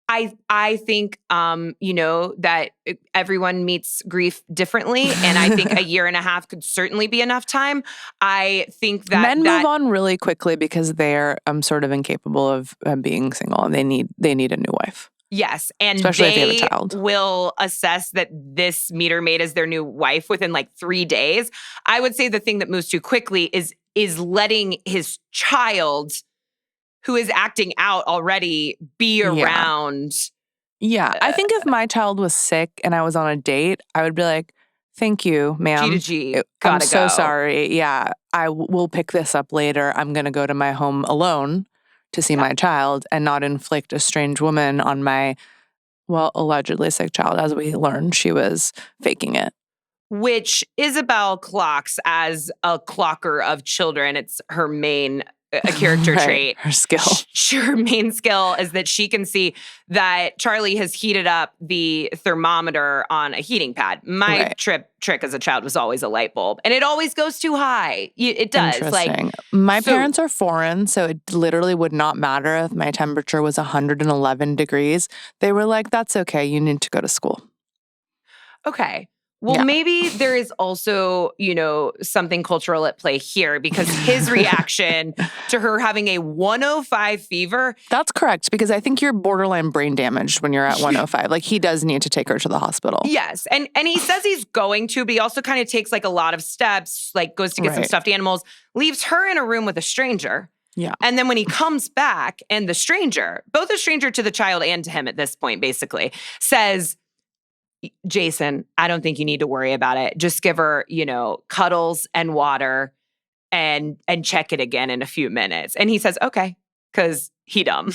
Speaker 1: I think, that everyone meets grief differently. And I think a year and a half could certainly be enough time. I think that
Speaker 2: men move on really quickly because they're sort of incapable of being single, and they need a new wife.
Speaker 1: Yes. And
Speaker 2: especially if they have a child.
Speaker 1: Will assess that this meter maid is their new wife within like 3 days. I would say the thing that moves too quickly is letting his child, who is acting out already, be around.
Speaker 2: Yeah. I think if my child was sick and I was on a date, I would be like, thank you, ma'am.
Speaker 1: G to G.
Speaker 2: I'm so sorry. Yeah. I will pick this up later. I'm going to go to my home alone to see my child and not inflict a strange woman on my, allegedly sick child. As we learned, she was faking it.
Speaker 1: Which Isabel clocks as a clocker of children. It's her main character trait.
Speaker 2: Her skill.
Speaker 1: Her main skill is that she can see that Charlie has heated up the thermometer on a heating pad. My trick as a child was always a light bulb, and it always goes too high. It does.
Speaker 2: Interesting. My parents are foreign, so it literally would not matter if my temperature was 111 degrees. They were like, that's okay. You need to go to school.
Speaker 1: Okay. Well, maybe there is also, something cultural at play here, because his reaction to her having a 105 fever.
Speaker 2: That's correct, because I think you're borderline brain damaged when you're at 105. Like, he does need to take her to the hospital.
Speaker 1: Yes. And he says he's going to, but he also kind of takes like a lot of steps, like goes to get some stuffed animals, leaves her in a room with a stranger.
Speaker 2: Yeah.
Speaker 1: And then when he comes back and the stranger, both a stranger to the child and to him at this point, basically, says, Jason, I don't think you need to worry about it. Just give her, cuddles and water and check it again in a few minutes. And he says, okay, because he dumb.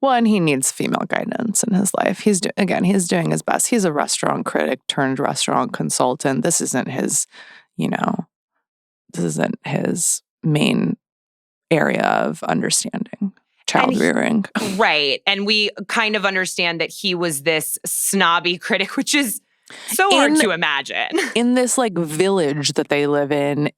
Speaker 2: Well, and he needs female guidance in his life. He's doing his best. He's a restaurant critic turned restaurant consultant. This isn't his, main area of understanding child rearing.
Speaker 1: Right. And we kind of understand that he was this snobby critic, which is so hard to imagine.
Speaker 2: In this village that they live in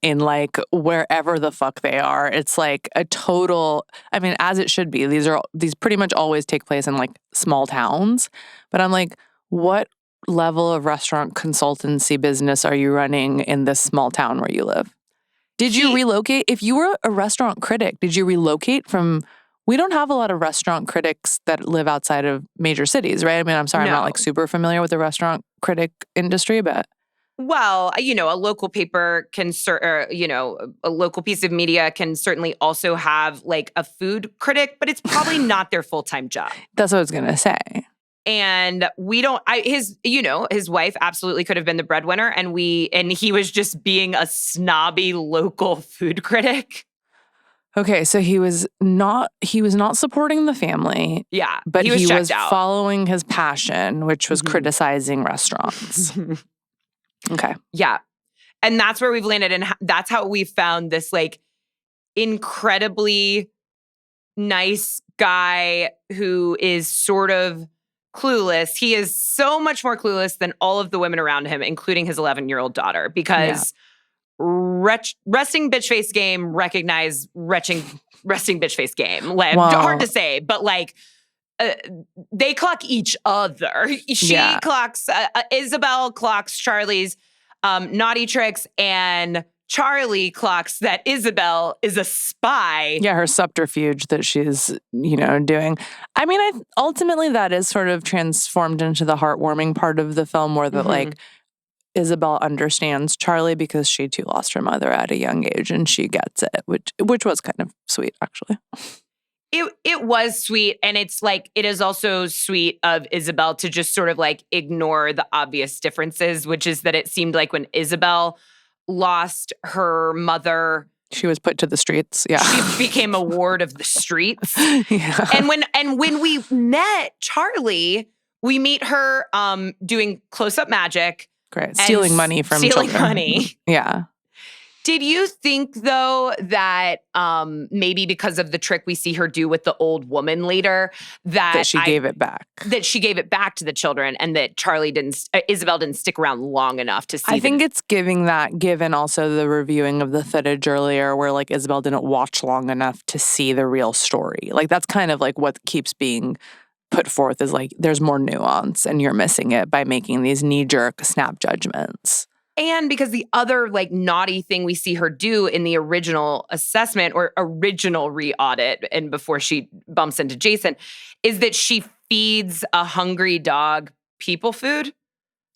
Speaker 2: wherever the fuck they are, it's like a total, as it should be. These pretty much always take place in small towns. But I'm like, what level of restaurant consultancy business are you running in this small town where you live? Did you relocate? If you were a restaurant critic, did you relocate from... We don't have a lot of restaurant critics that live outside of major cities, right? I'm sorry,
Speaker 1: No.
Speaker 2: I'm not super familiar with the restaurant critic industry, but...
Speaker 1: Well, a local paper can, a local piece of media can certainly also have a food critic, but it's probably not their full-time job.
Speaker 2: That's what I was going to say.
Speaker 1: And we don't, his wife absolutely could have been the breadwinner, and he was just being a snobby local food critic.
Speaker 2: Okay, so he was not supporting the family.
Speaker 1: Yeah,
Speaker 2: but he was
Speaker 1: out.
Speaker 2: following his passion, which was criticizing restaurants. Okay.
Speaker 1: Yeah. And that's where we've landed, and that's how we found this incredibly nice guy who is sort of clueless. He is so much more clueless than all of the women around him, including his 11-year-old daughter, because resting bitch face game, recognize resting bitch face game. Hard to say, but they clock each other. She clocks, Isabel clocks Charlie's naughty tricks, and Charlie clocks that Isabel is a spy.
Speaker 2: Yeah, her subterfuge that she's, doing. Ultimately that is sort of transformed into the heartwarming part of the film, where Isabel understands Charlie because she too lost her mother at a young age, and she gets it, which was kind of sweet, actually.
Speaker 1: It was sweet, and it is also sweet of Isabel to just sort of ignore the obvious differences, which is that it seemed like when Isabel lost her mother,
Speaker 2: she was put to the streets. Yeah,
Speaker 1: she became a ward of the streets.
Speaker 2: Yeah.
Speaker 1: And when we met Charlie, we meet her doing close-up magic.
Speaker 2: Great. Stealing money from children.
Speaker 1: Money.
Speaker 2: Yeah.
Speaker 1: Did you think, though, that maybe because of the trick we see her do with the old woman later, that
Speaker 2: she gave it back?
Speaker 1: That she gave it back to the children, and that Isabel didn't stick around long enough to see
Speaker 2: I think it's giving that, given also the reviewing of the footage earlier, where Isabel didn't watch long enough to see the real story. That's kind of what keeps being put forth is there's more nuance, and you're missing it by making these knee-jerk snap judgments.
Speaker 1: And because the other naughty thing we see her do in the original assessment or original re-audit, and before she bumps into Jason, is that she feeds a hungry dog people food.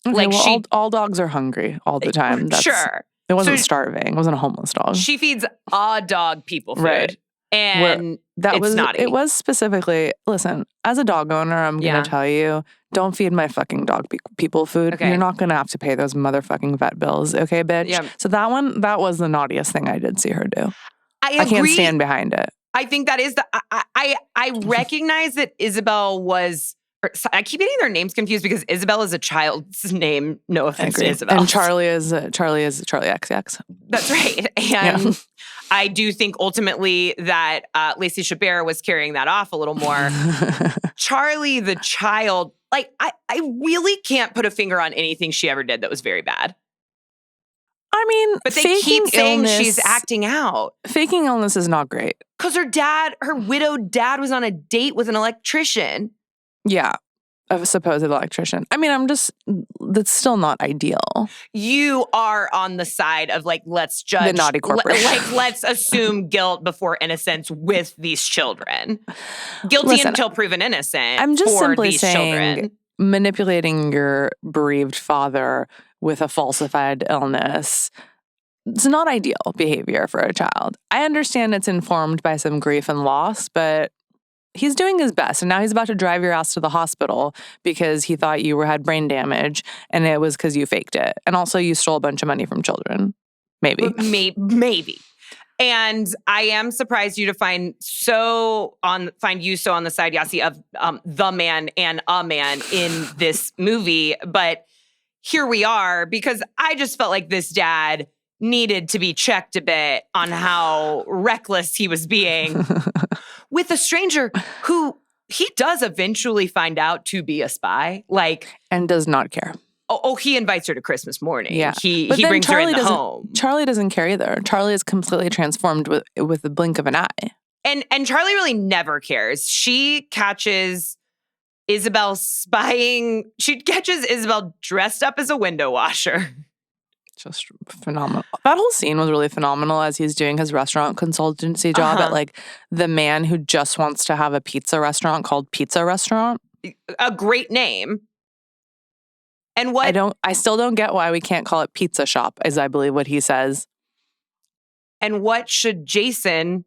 Speaker 2: Okay, all dogs are hungry all the time.
Speaker 1: Sure.
Speaker 2: It wasn't starving. It wasn't a homeless dog.
Speaker 1: She feeds a dog people food.
Speaker 2: Right.
Speaker 1: And it's naughty.
Speaker 2: It was specifically, listen, as a dog owner, I'm going to tell you, don't feed my fucking dog people food. Okay. You're not going to have to pay those motherfucking vet bills. Okay, bitch? Yeah. So that was the naughtiest thing I did see her do.
Speaker 1: I agree.
Speaker 2: I can't stand behind it.
Speaker 1: I think that is I recognize that Isabel was... I keep getting their names confused because Isabel is a child's name. No offense to Isabel.
Speaker 2: And Charlie is Charlie XX.
Speaker 1: That's right. And I do think ultimately that Lacey Chabert was carrying that off a little more. Charlie, the child, I really can't put a finger on anything she ever did that was very bad. But they keep saying she's acting out.
Speaker 2: Faking illness is not great.
Speaker 1: Because her widowed dad was on a date with an electrician.
Speaker 2: Yeah, a supposed electrician. That's still not ideal.
Speaker 1: You are on the side of let's judge
Speaker 2: the naughty corporation.
Speaker 1: Let's assume guilt before innocence with these children. Guilty until proven innocent.
Speaker 2: I'm just
Speaker 1: for
Speaker 2: simply
Speaker 1: these
Speaker 2: saying,
Speaker 1: children.
Speaker 2: Manipulating your bereaved father with a falsified illness, it's not ideal behavior for a child. I understand it's informed by some grief and loss, but he's doing his best. And now he's about to drive your ass to the hospital because he thought you had brain damage and it was because you faked it. And also you stole a bunch of money from children. Maybe.
Speaker 1: Maybe. And I am surprised you to find you so on the side, Yasi, of the man and a man in this movie. But here we are, because I just felt like this dad needed to be checked a bit on how reckless he was being with a stranger who he does eventually find out to be a spy.
Speaker 2: And does not care.
Speaker 1: Oh, he invites her to Christmas morning.
Speaker 2: Yeah.
Speaker 1: He brings her in the home.
Speaker 2: Charlie doesn't care either. Charlie is completely transformed with the blink of an eye.
Speaker 1: And Charlie really never cares. She catches Isabel spying. She catches Isabel dressed up as a window washer.
Speaker 2: Just phenomenal. That whole scene was really phenomenal as he's doing his restaurant consultancy job at the man who just wants to have a pizza restaurant called Pizza Restaurant.
Speaker 1: A great name. And
Speaker 2: I still don't get why we can't call it Pizza Shop, is I believe what he says.
Speaker 1: And what should Jason,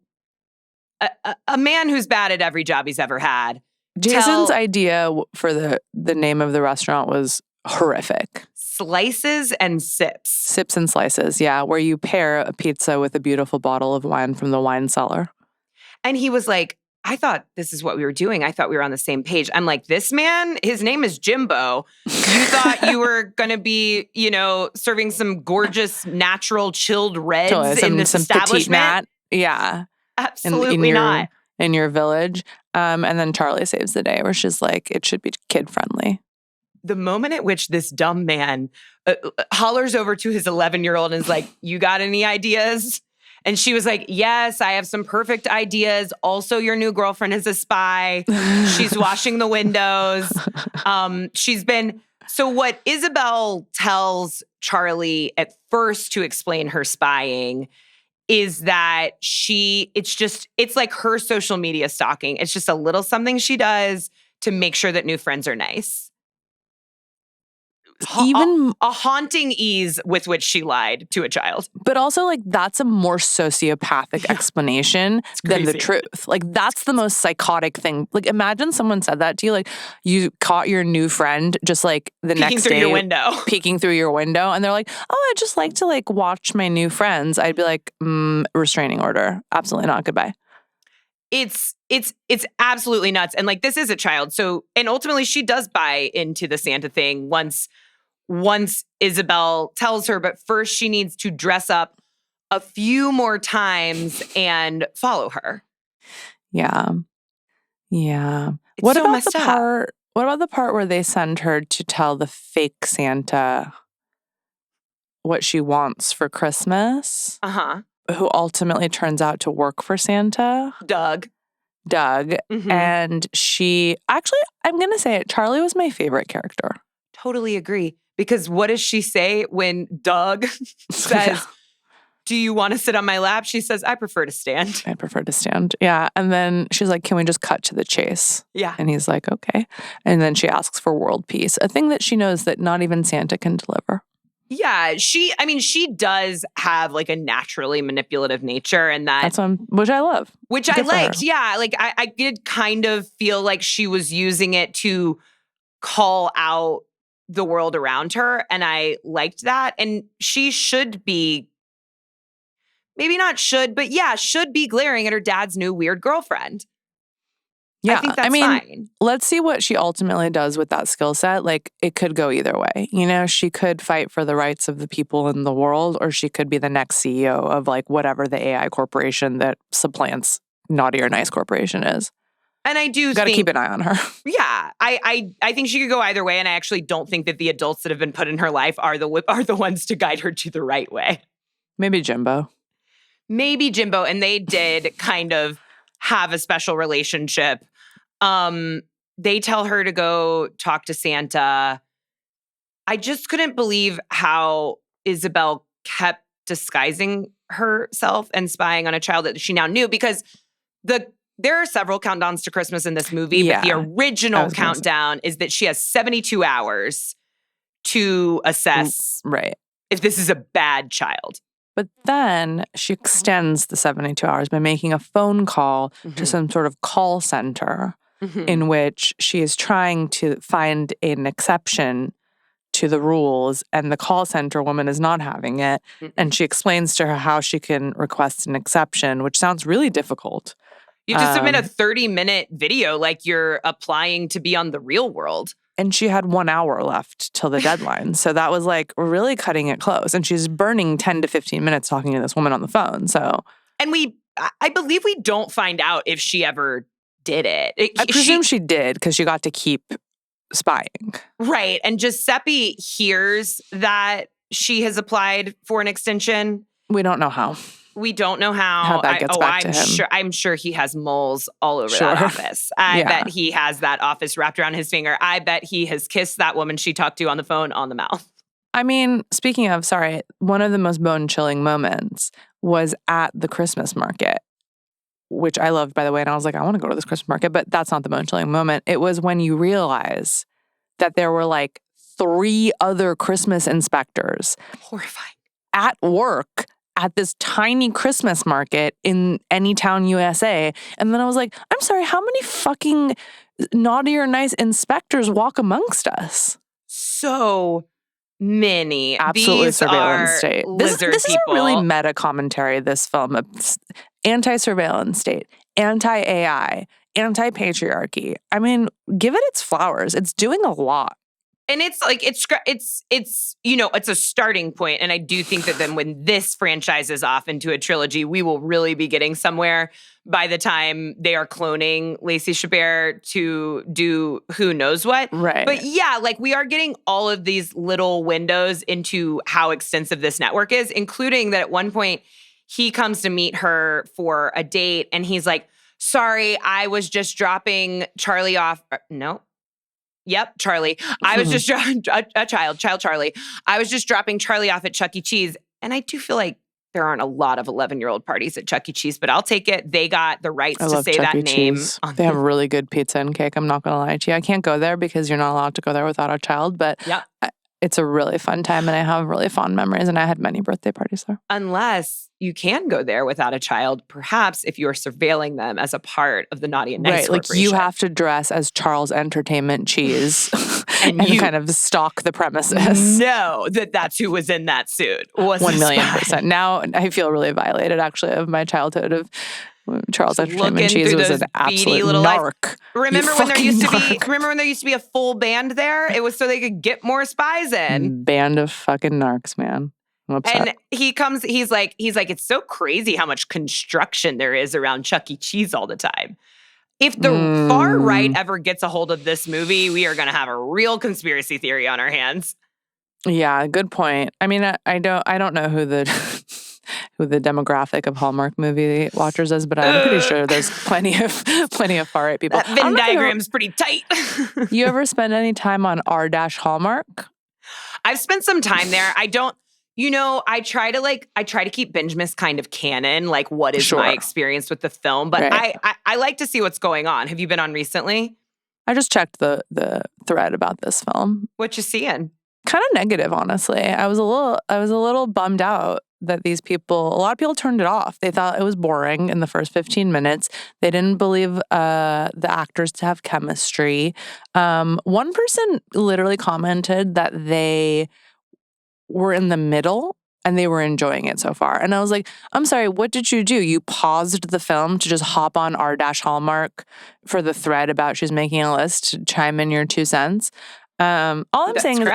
Speaker 1: a man who's bad at every job he's ever had,
Speaker 2: Jason's idea for the name of the restaurant was horrific.
Speaker 1: Slices and Sips.
Speaker 2: Sips and Slices, yeah, where you pair a pizza with a beautiful bottle of wine from the wine cellar.
Speaker 1: And he was like, I thought this is what we were doing. I thought we were on the same page. I'm like, this man, his name is Jimbo. You thought you were going to be, serving some gorgeous, natural, chilled reds in this establishment?
Speaker 2: Nat. Yeah.
Speaker 1: Absolutely not.
Speaker 2: In your village. And then Charlie saves the day where she's like, it should be kid-friendly.
Speaker 1: The moment at which this dumb man hollers over to his 11-year-old and is like, you got any ideas? And she was like, yes, I have some perfect ideas. Also, your new girlfriend is a spy. She's washing the windows. So what Isabel tells Charlie at first to explain her spying is that it's like her social media stalking. It's just a little something she does to make sure that new friends are nice. Even a haunting ease with which she lied to a child.
Speaker 2: But also, that's a more sociopathic explanation than the truth. That's the most psychotic thing. Imagine someone said that to you. You caught your new friend just the next day. Peeking through your window. And they're like, oh, I just like to watch my new friends. I'd be like, restraining order. Absolutely not. Goodbye.
Speaker 1: It's absolutely nuts. And this is a child. So, and ultimately she does buy into the Santa thing once Isabel tells her, but first she needs to dress up a few more times and follow her.
Speaker 2: Yeah. Yeah.
Speaker 1: What about
Speaker 2: the part where they send her to tell the fake Santa what she wants for Christmas?
Speaker 1: Uh-huh.
Speaker 2: Who ultimately turns out to work for Santa?
Speaker 1: Doug.
Speaker 2: Mm-hmm. And I'm going to say it, Charlie was my favorite character.
Speaker 1: Totally agree. Because what does she say when Doug says, do you want to sit on my lap? She says, I prefer to stand.
Speaker 2: I prefer to stand. Yeah. And then she's like, can we just cut to the chase?
Speaker 1: Yeah.
Speaker 2: And he's like, okay. And then she asks for world peace, a thing that she knows that not even Santa can deliver.
Speaker 1: Yeah, she does have a naturally manipulative nature, and
Speaker 2: which I love.
Speaker 1: Which I liked. Yeah, I did kind of feel like she was using it to call out the world around her, and I liked that. And she should be, maybe not should, but should be glaring at her dad's new weird girlfriend.
Speaker 2: Yeah,
Speaker 1: I think that's fine.
Speaker 2: Let's see what she ultimately does with that skill set. It could go either way. She could fight for the rights of the people in the world, or she could be the next CEO of whatever the AI corporation that supplants Naughty or Nice Corporation is.
Speaker 1: And I do
Speaker 2: Gotta keep an eye on her.
Speaker 1: Yeah, I think she could go either way, and I actually don't think that the adults that have been put in her life are the ones to guide her to the right way.
Speaker 2: Maybe Jimbo.
Speaker 1: And they did kind of have a special relationship. They tell her to go talk to Santa. I just couldn't believe how Isabel kept disguising herself and spying on a child that she now knew, because there are several countdowns to Christmas in this movie, but the original countdown is that she has 72 hours to assess
Speaker 2: right.
Speaker 1: if this is a bad child.
Speaker 2: But then she extends the 72 hours by making a phone call to some sort of call center in which she is trying to find an exception to the rules, and the call center woman is not having it. And she explains to her how she can request an exception, which sounds really difficult.
Speaker 1: You have to submit a 30-minute video like you're applying to be on The Real World.
Speaker 2: And she had 1 hour left till the deadline. So that was like really cutting it close. And she's burning 10 to 15 minutes talking to this woman on the phone. So,
Speaker 1: and I believe we don't find out if she ever did it.
Speaker 2: I presume she did because she got to keep spying.
Speaker 1: Right. And Giuseppe hears that she has applied for an extension.
Speaker 2: We don't know how.
Speaker 1: We don't know how
Speaker 2: that gets back to him.
Speaker 1: I'm sure he has moles all over that office. I bet he has that office wrapped around his finger. I bet he has kissed that woman she talked to on the phone on the mouth.
Speaker 2: I mean, speaking of, one of the most bone-chilling moments was at the Christmas market, which I loved, by the way. And I was like, I want to go to this Christmas market, but that's not the bone-chilling moment. It was when you realize that there were like 3 other Christmas inspectors.
Speaker 1: Horrifying.
Speaker 2: At work at this tiny Christmas market in Anytown, USA. And then I was like, I'm sorry, how many fucking naughty or nice inspectors walk amongst us?
Speaker 1: So many.
Speaker 2: Absolutely
Speaker 1: These
Speaker 2: surveillance
Speaker 1: are
Speaker 2: state.
Speaker 1: Lizard
Speaker 2: this is
Speaker 1: people.
Speaker 2: a really meta commentary, this film. Anti-surveillance state, anti-AI, anti-patriarchy. I mean, give it its flowers. It's doing a lot.
Speaker 1: And it's like, it's it's a starting point. And I do think that then when this franchises off into a trilogy, we will really be getting somewhere by the time they are cloning Lacey Chabert to do who knows what.
Speaker 2: Right.
Speaker 1: But yeah, like we are getting all of these little windows into how extensive this network is, including that at one point he comes to meet her for a date and he's like, sorry, I was just dropping Charlie off. No. Yep, Charlie. I was just child Charlie. I was just dropping Charlie off at Chuck E. Cheese. And I do feel like there aren't a lot of 11-year-old parties at Chuck E. Cheese, but I'll take it. They got the rights to say
Speaker 2: Chuck
Speaker 1: that
Speaker 2: E.
Speaker 1: name.
Speaker 2: They have really good pizza and cake. I'm not going to lie to you. I can't go there because you're not allowed to go there without a child, but it's a really fun time and I have really fond memories and I had many birthday parties there.
Speaker 1: Unless you can go there without a child, perhaps if you're surveilling them as a part of the Naughty and Nice
Speaker 2: Right, like you have to dress as Charles Entertainment Cheese and you kind of stalk the premises.
Speaker 1: Know that that's who was in that suit.
Speaker 2: 1,000,000%. Now I feel really violated actually of my childhood of Charles Entertainment Cheese was an absolute narc.
Speaker 1: Remember when there used to be a full band there? It was so they could get more spies in.
Speaker 2: Band of fucking narcs, man. I'm upset.
Speaker 1: And he's like, it's so crazy how much construction there is around Chuck E. Cheese all the time. If the far right ever gets a hold of this movie, we are going to have a real conspiracy theory on our hands.
Speaker 2: Yeah, good point. I mean, I don't know who the demographic of Hallmark movie watchers is, but I'm pretty sure there's plenty of far right people.
Speaker 1: That Venn diagram's pretty tight.
Speaker 2: You ever spend any time on r-hallmark?
Speaker 1: I've spent some time there. I don't. I try to keep Bingemas kind of canon, like what is my experience with the film, but right. I like to see what's going on. Have you been on recently?
Speaker 2: I just checked the thread about this film.
Speaker 1: What you seeing?
Speaker 2: Kind of negative, honestly. I was a little bummed out that a lot of people turned it off. They thought it was boring in the first 15 minutes. They didn't believe the actors to have chemistry. One person literally commented that they were in the middle and they were enjoying it so far. And I was like, I'm sorry, what did you do? You paused the film to just hop on r-hallmark for the thread about she's making a list to chime in your 2 cents. All I'm saying is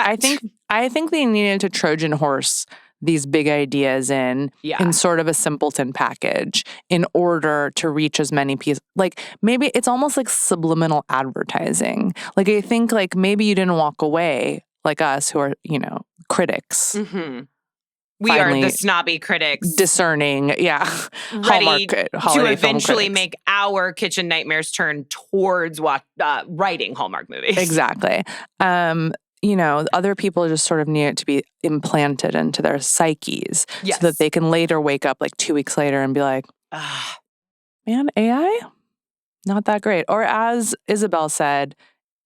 Speaker 2: I think they needed to Trojan horse these big ideas in sort of a simpleton package in order to reach as many people. Like maybe it's almost like subliminal advertising. Like I think like maybe you didn't walk away like us who are, critics.
Speaker 1: Mm-hmm. We are the snobby critics.
Speaker 2: Discerning,
Speaker 1: ready
Speaker 2: Hallmark,
Speaker 1: to eventually make our kitchen nightmares turn towards writing Hallmark movies.
Speaker 2: Exactly. Other people just sort of need it to be implanted into their psyches so that they can later wake up like 2 weeks later and be like, man, AI? Not that great. Or as Isabel said,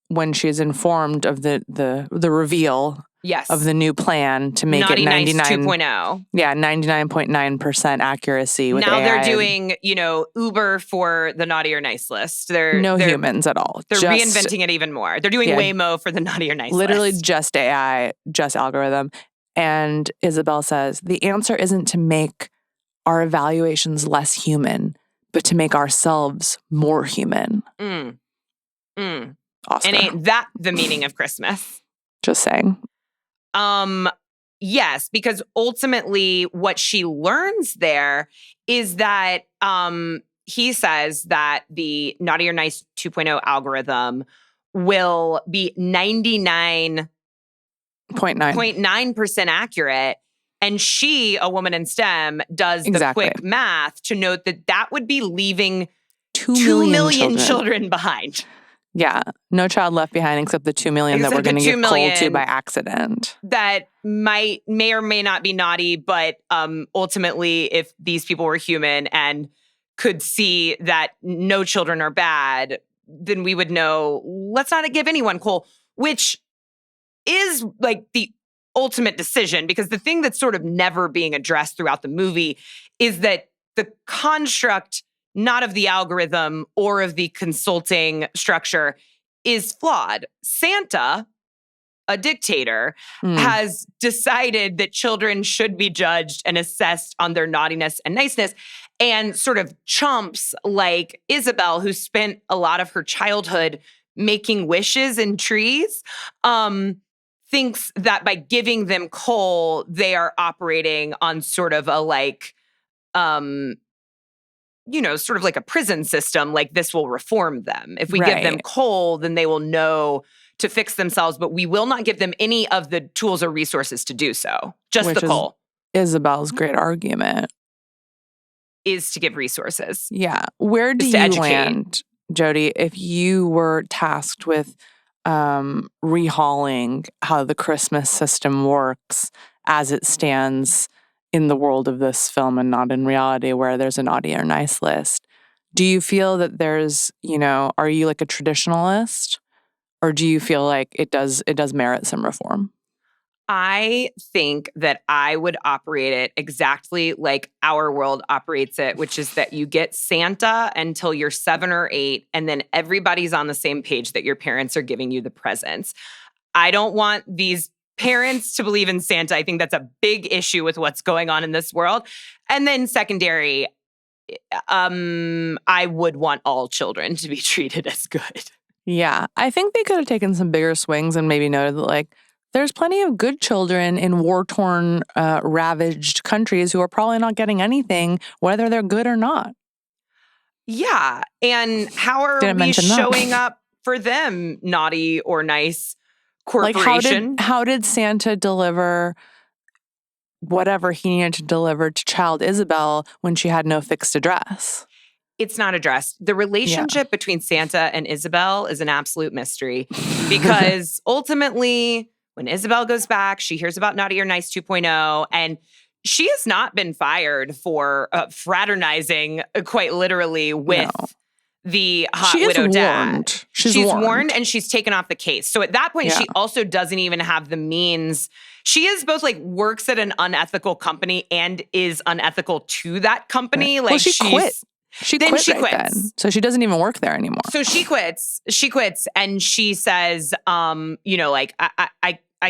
Speaker 2: when she's informed of the reveal
Speaker 1: Yes.
Speaker 2: of the new plan to make
Speaker 1: Naughty
Speaker 2: it 99
Speaker 1: Nice 2.0.
Speaker 2: Yeah, 99.9% accuracy with
Speaker 1: now
Speaker 2: AI.
Speaker 1: they're doing, Uber for the naughty or nice list. They're
Speaker 2: humans at all.
Speaker 1: They're
Speaker 2: just,
Speaker 1: reinventing it even more. They're doing Waymo for the naughty or nice
Speaker 2: literally
Speaker 1: list.
Speaker 2: just AI, just algorithm. And Isabel says, the answer isn't to make our evaluations less human, but to make ourselves more human.
Speaker 1: Mm.
Speaker 2: Oscar.
Speaker 1: And ain't that the meaning of Christmas?
Speaker 2: Just saying.
Speaker 1: Yes, because ultimately what she learns there is that he says that the naughty or nice 2.0 algorithm will be 99.9% accurate. And she, a woman in STEM, does the quick math to note that that would be leaving 2 million children behind.
Speaker 2: Yeah. No child left behind except the 2 million that we're going to give coal to by accident.
Speaker 1: That may or may not be naughty, but ultimately, if these people were human and could see that no children are bad, then we would know, let's not give anyone coal, which is like the ultimate decision, because the thing that's sort of never being addressed throughout the movie is that the construct, not of the algorithm or of the consulting structure, is flawed. Santa, a dictator, has decided that children should be judged and assessed on their naughtiness and niceness. And sort of chumps like Isabel, who spent a lot of her childhood making wishes in trees, thinks that by giving them coal, they are operating on sort of a sort of like a prison system, like this will reform them. If we give them coal, then they will know to fix themselves, but we will not give them any of the tools or resources to do so. Just the coal.
Speaker 2: Isabel's great argument
Speaker 1: is to give resources.
Speaker 2: Yeah. Where do you land, Jodi, if you were tasked with rehauling how the Christmas system works as it stands in the world of this film and not in reality, where there's a naughty or nice list? Do you feel that there's, are you like a traditionalist, or do you feel like it does merit some reform?
Speaker 1: I think that I would operate it exactly like our world operates it, which is that you get Santa until you're 7 or 8, and then everybody's on the same page that your parents are giving you the presents. I don't want these parents to believe in Santa. I think that's a big issue with what's going on in this world. And then secondary, I would want all children to be treated as good.
Speaker 2: Yeah. I think they could have taken some bigger swings and maybe noted that, there's plenty of good children in war-torn, ravaged countries who are probably not getting anything, whether they're good or not.
Speaker 1: Yeah. And how are we showing up for them, naughty or nice corporation?
Speaker 2: How did Santa deliver whatever he needed to deliver to child Isabel when she had no fixed address?
Speaker 1: It's not addressed. The relationship between Santa and Isabel is an absolute mystery, because ultimately, when Isabel goes back, she hears about Naughty or Nice 2.0, and she has not been fired for fraternizing quite literally with the hot widow dad. She's warned, and she's taken off the case. So at that point, she also doesn't even have the means. She is both works at an unethical company and is unethical to that company.
Speaker 2: Well, she quit. She quits. Then. So she doesn't even work there anymore.
Speaker 1: So she quits, and she says, I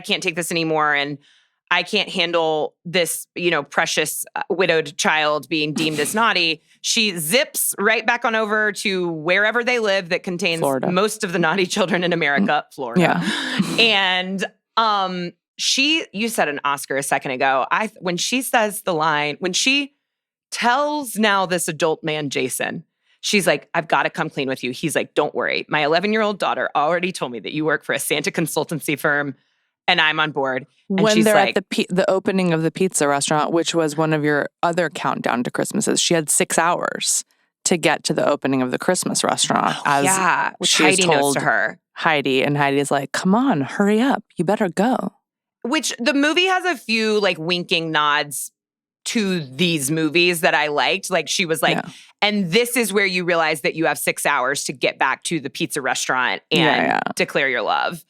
Speaker 1: can't take this anymore, and I can't handle this, precious widowed child being deemed as naughty. She zips right back on over to wherever they live that contains
Speaker 2: Florida.
Speaker 1: Most of the naughty children in America, Florida.
Speaker 2: Yeah.
Speaker 1: And you said an Oscar a second ago. When she says the line, when she tells now this adult man, Jason, she's like, I've got to come clean with you. He's like, don't worry. My 11-year-old daughter already told me that you work for a Santa consultancy firm, and I'm on board. And
Speaker 2: when
Speaker 1: she's
Speaker 2: they're
Speaker 1: like,
Speaker 2: at the opening of the pizza restaurant, which was one of your other countdown to Christmases, she had 6 hours to get to the opening of the Christmas restaurant.
Speaker 1: Which Heidi knows to her.
Speaker 2: Heidi, and Heidi's like, come on, hurry up. You better go.
Speaker 1: Which the movie has a few winking nods to these movies that I liked. She was like, And this is where you realize that you have 6 hours to get back to the pizza restaurant and declare your love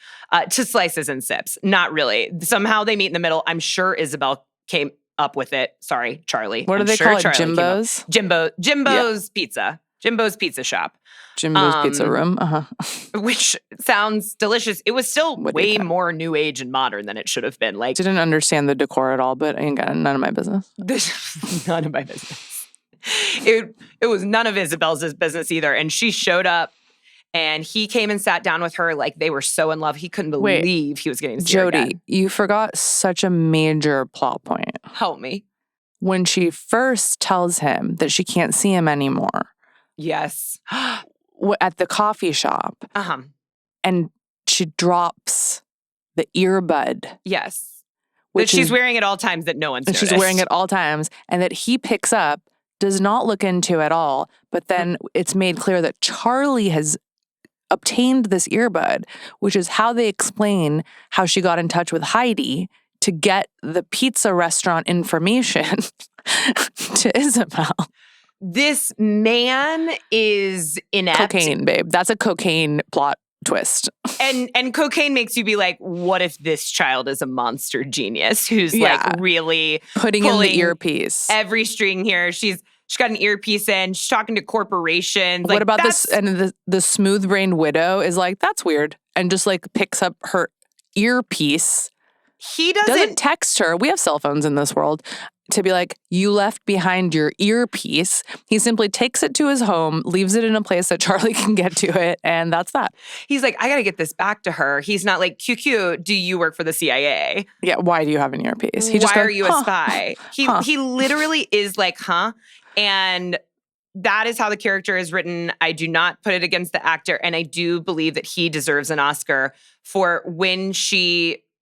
Speaker 1: to Slices and Sips. Not really. Somehow they meet in the middle. I'm sure Isabel came up with it. Sorry, Charlie.
Speaker 2: What do they call it? Jimbo's?
Speaker 1: Jimbo's Pizza. Jimbo's Pizza Shop.
Speaker 2: Jimbo's Pizza Room.
Speaker 1: Which sounds delicious. It was still way more new age and modern than it should have been. Like,
Speaker 2: didn't understand the decor at all, but again, none of my business.
Speaker 1: None of my business. It was none of Isabel's business either. And she showed up and he came and sat down with her like they were so in love. He couldn't believe he was getting to see her again.
Speaker 2: Jodi, you forgot such a major plot point.
Speaker 1: Help me.
Speaker 2: When she first tells him that she can't see him anymore.
Speaker 1: Yes.
Speaker 2: At the coffee shop. And she drops the earbud.
Speaker 1: Yes. That she's wearing at all times that no one's noticed.
Speaker 2: She's wearing at all times and that he picks up, does not look into at all, but then it's made clear that Charlie has obtained this earbud, which is how they explain how she got in touch with Heidi to get the pizza restaurant information to Isabel.
Speaker 1: This man is inept.
Speaker 2: Cocaine, babe. That's a cocaine plot twist.
Speaker 1: And cocaine makes you be like, what if this child is a monster genius who's like really
Speaker 2: putting in the earpiece?
Speaker 1: Every string here. She's got an earpiece in. She's talking to corporations.
Speaker 2: What about this? And the smooth-brained widow is like, that's weird. And just like picks up her earpiece.
Speaker 1: He
Speaker 2: doesn't text her. We have cell phones in this world. To be like, you left behind your earpiece. He simply takes it to his home, leaves it in a place that Charlie can get to it, and that's that.
Speaker 1: He's like, I got to get this back to her. He's not like, QQ, do you work for the CIA?
Speaker 2: Yeah, why do you have an earpiece?
Speaker 1: Why are you a spy? He literally is like, huh? And that is how the character is written. I do not put it against the actor, and I do believe that he deserves an Oscar for when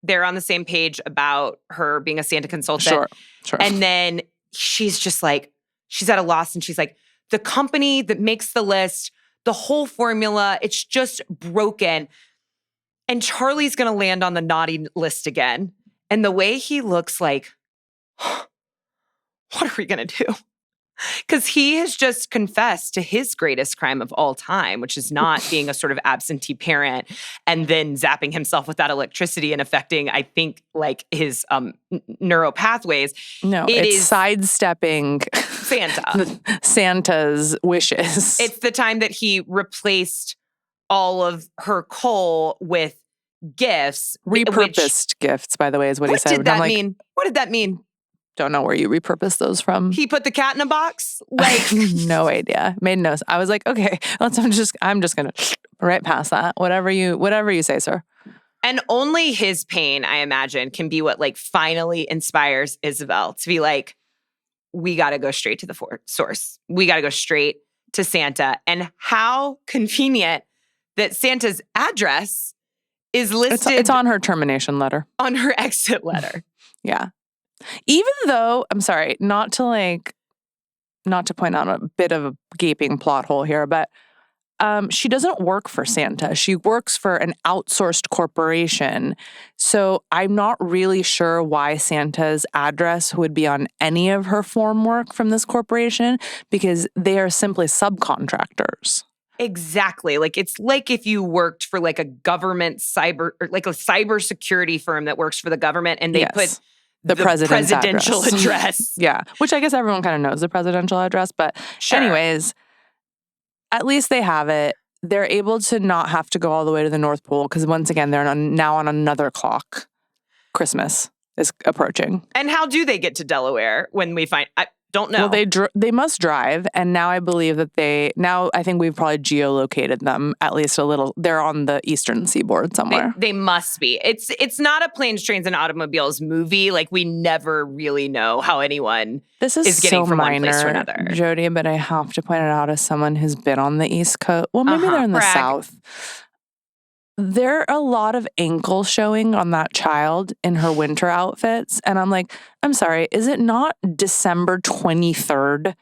Speaker 1: they're on the same page about her being a Santa consultant.
Speaker 2: Sure.
Speaker 1: And then she's just like, she's at a loss and she's like, the company that makes the list, the whole formula, it's just broken. And Charlie's going to land on the naughty list again. And the way he looks like, what are we going to do? Because he has just confessed to his greatest crime of all time, which is not being a sort of absentee parent and then zapping himself with that electricity and affecting, I think, like his neural pathways.
Speaker 2: No, it's sidestepping Santa's wishes.
Speaker 1: It's the time that he replaced all of her coal with gifts.
Speaker 2: Repurposed gifts, by the way, is what he said.
Speaker 1: What did that mean? What did that mean?
Speaker 2: Don't know where you repurposed those from.
Speaker 1: He put the cat in a box? Like
Speaker 2: no idea. Made no. I was like, okay, I'm just gonna right past that. Whatever you say, sir.
Speaker 1: And only his pain, I imagine, can be what like finally inspires Isabel to be like, we got to go straight to the source. We got to go straight to Santa. And how convenient that Santa's address is listed.
Speaker 2: It's on her termination letter.
Speaker 1: On her exit letter.
Speaker 2: Yeah. Even though, I'm sorry, not to point out a bit of a gaping plot hole here, but she doesn't work for Santa. She works for an outsourced corporation. So I'm not really sure why Santa's address would be on any of her form work from this corporation, because they are simply subcontractors.
Speaker 1: Exactly. Like it's like if you worked for like a government cybersecurity firm that works for the government and they put the presidential address.
Speaker 2: Yeah, which I guess everyone kind of knows the presidential address. But anyways, at least they have it. They're able to not have to go all the way to the North Pole because once again, they're now on another clock. Christmas is approaching.
Speaker 1: And how do they get to Delaware when we find... I don't know.
Speaker 2: Well, they must drive, and now I believe that I think we've probably geolocated them at least a little. They're on the eastern seaboard somewhere.
Speaker 1: They must be. It's not a planes, trains, and automobiles movie. Like we never really know how anyone is getting
Speaker 2: so
Speaker 1: from
Speaker 2: minor,
Speaker 1: one place to another.
Speaker 2: Jodi, but I have to point it out as someone who's been on the East Coast. Well, maybe they're in the South. There are a lot of ankle showing on that child in her winter outfits. And I'm like, I'm sorry, is it not December 23rd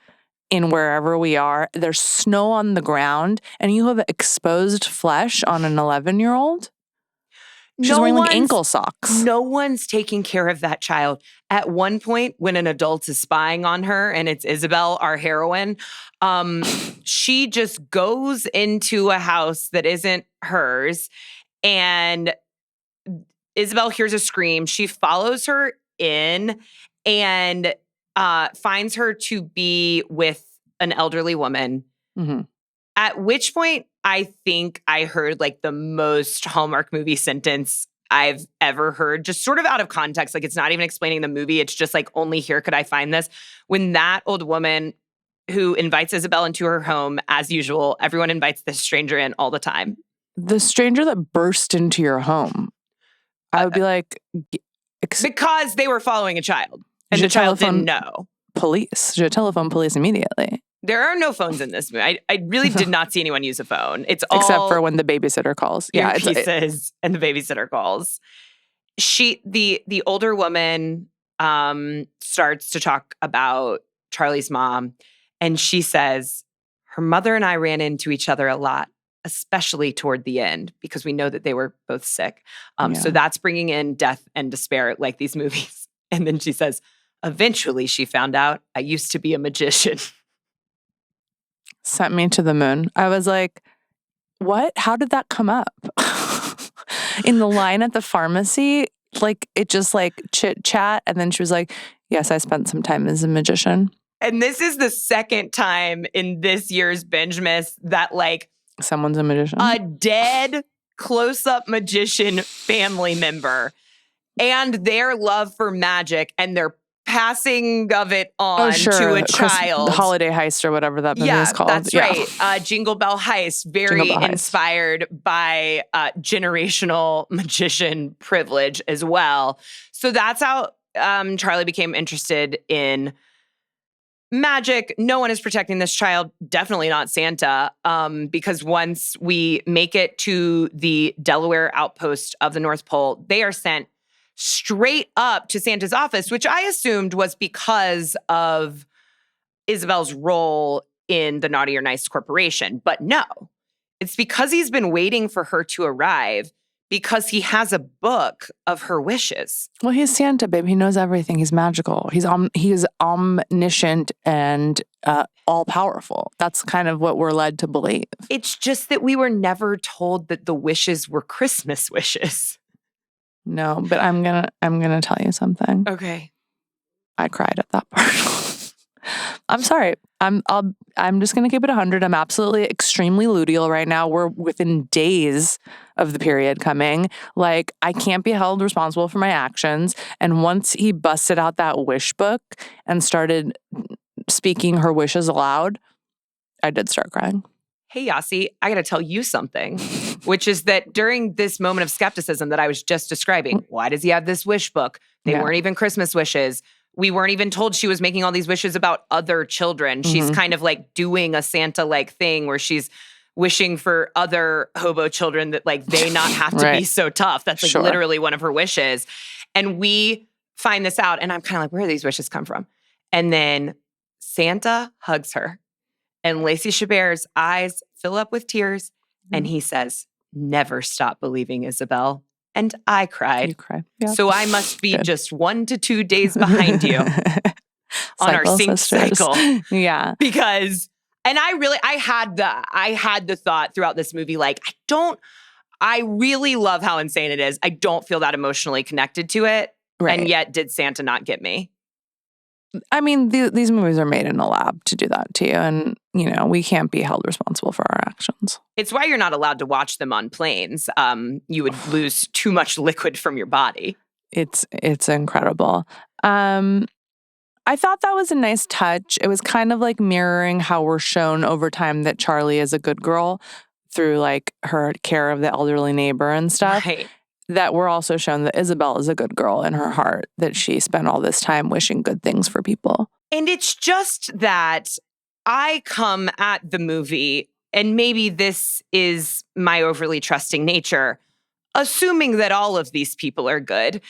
Speaker 2: in wherever we are? There's snow on the ground and you have exposed flesh on an 11-year-old? She's wearing like ankle socks.
Speaker 1: No one's taking care of that child. At one point, when an adult is spying on her, and it's Isabel, our heroine, she just goes into a house that isn't hers, and Isabel hears a scream. She follows her in and finds her to be with an elderly woman.
Speaker 2: Mm-hmm.
Speaker 1: At which point, I think I heard like the most Hallmark movie sentence I've ever heard, just sort of out of context. Like it's not even explaining the movie. It's just like, only here could I find this. When that old woman who invites Isabel into her home, as usual, everyone invites this stranger in all the time.
Speaker 2: The stranger that burst into your home, I would be like...
Speaker 1: because they were following a child and the child didn't know.
Speaker 2: Police. Should telephone police immediately.
Speaker 1: There are no phones in this movie. I really did not see anyone use a phone. It's all
Speaker 2: except for when the babysitter calls. Yeah,
Speaker 1: pieces and the babysitter calls. The older woman starts to talk about Charlie's mom, and she says her mother and I ran into each other a lot, especially toward the end, because we know that they were both sick. So that's bringing in death and despair like these movies. And then she says, eventually she found out I used to be a magician.
Speaker 2: Sent me to the moon. I was like, what? How did that come up? In the line at the pharmacy, like it just like chit chat. And then she was like, yes, I spent some time as a magician.
Speaker 1: And this is the second time in this year's Bingemas that like
Speaker 2: someone's a magician.
Speaker 1: A dead close-up magician family member and their love for magic and their passing of it on to a child.
Speaker 2: The Holiday Heist or whatever that movie is called.
Speaker 1: That's right. Jingle Bell Heist, very inspired by generational magician privilege as well. So that's how Charlie became interested in magic. No one is protecting this child. Definitely not Santa. Because once we make it to the Delaware outpost of the North Pole, they are sent straight up to Santa's office, which I assumed was because of Isabel's role in the Naughty or Nice Corporation. But no, it's because he's been waiting for her to arrive because he has a book of her wishes.
Speaker 2: Well, he's Santa, babe. He knows everything. He's magical. He is omniscient and all-powerful. That's kind of what we're led to believe.
Speaker 1: It's just that we were never told that the wishes were Christmas wishes.
Speaker 2: No, but I'm gonna tell you something.
Speaker 1: Okay.
Speaker 2: I cried at that part. I'm sorry. I'm just gonna keep it 100. I'm absolutely extremely luteal right now. We're within days of the period coming. Like I can't be held responsible for my actions. And once he busted out that wish book and started speaking her wishes aloud, I did start crying.
Speaker 1: Hey, Yasi, I got to tell you something, which is that during this moment of skepticism that I was just describing, why does he have this wish book? They weren't even Christmas wishes. We weren't even told she was making all these wishes about other children. Mm-hmm. She's kind of like doing a Santa-like thing where she's wishing for other hobo children that like they not have to be so tough. That's like literally one of her wishes. And we find this out and I'm kind of like, where do these wishes come from? And then Santa hugs her. And Lacey Chabert's eyes fill up with tears. And he says, never stop believing, Isabel. And I cried. You cried. Yep. So I must be just 1 to 2 days behind you on our sync cycle.
Speaker 2: Yeah.
Speaker 1: Because, and I had the thought throughout this movie, like, I really love how insane it is. I don't feel that emotionally connected to it. Right. And yet did Santa not get me?
Speaker 2: I mean, these movies are made in a lab to do that to you. And, you know, we can't be held responsible for our actions.
Speaker 1: It's why you're not allowed to watch them on planes. You would lose too much liquid from your body.
Speaker 2: It's incredible. I thought that was a nice touch. It was kind of like mirroring how we're shown over time that Charlie is a good girl through like her care of the elderly neighbor and stuff.
Speaker 1: Right.
Speaker 2: That we're also shown that Isabel is a good girl in her heart, that she spent all this time wishing good things for people.
Speaker 1: And it's just that I come at the movie, and maybe this is my overly trusting nature, assuming that all of these people are good.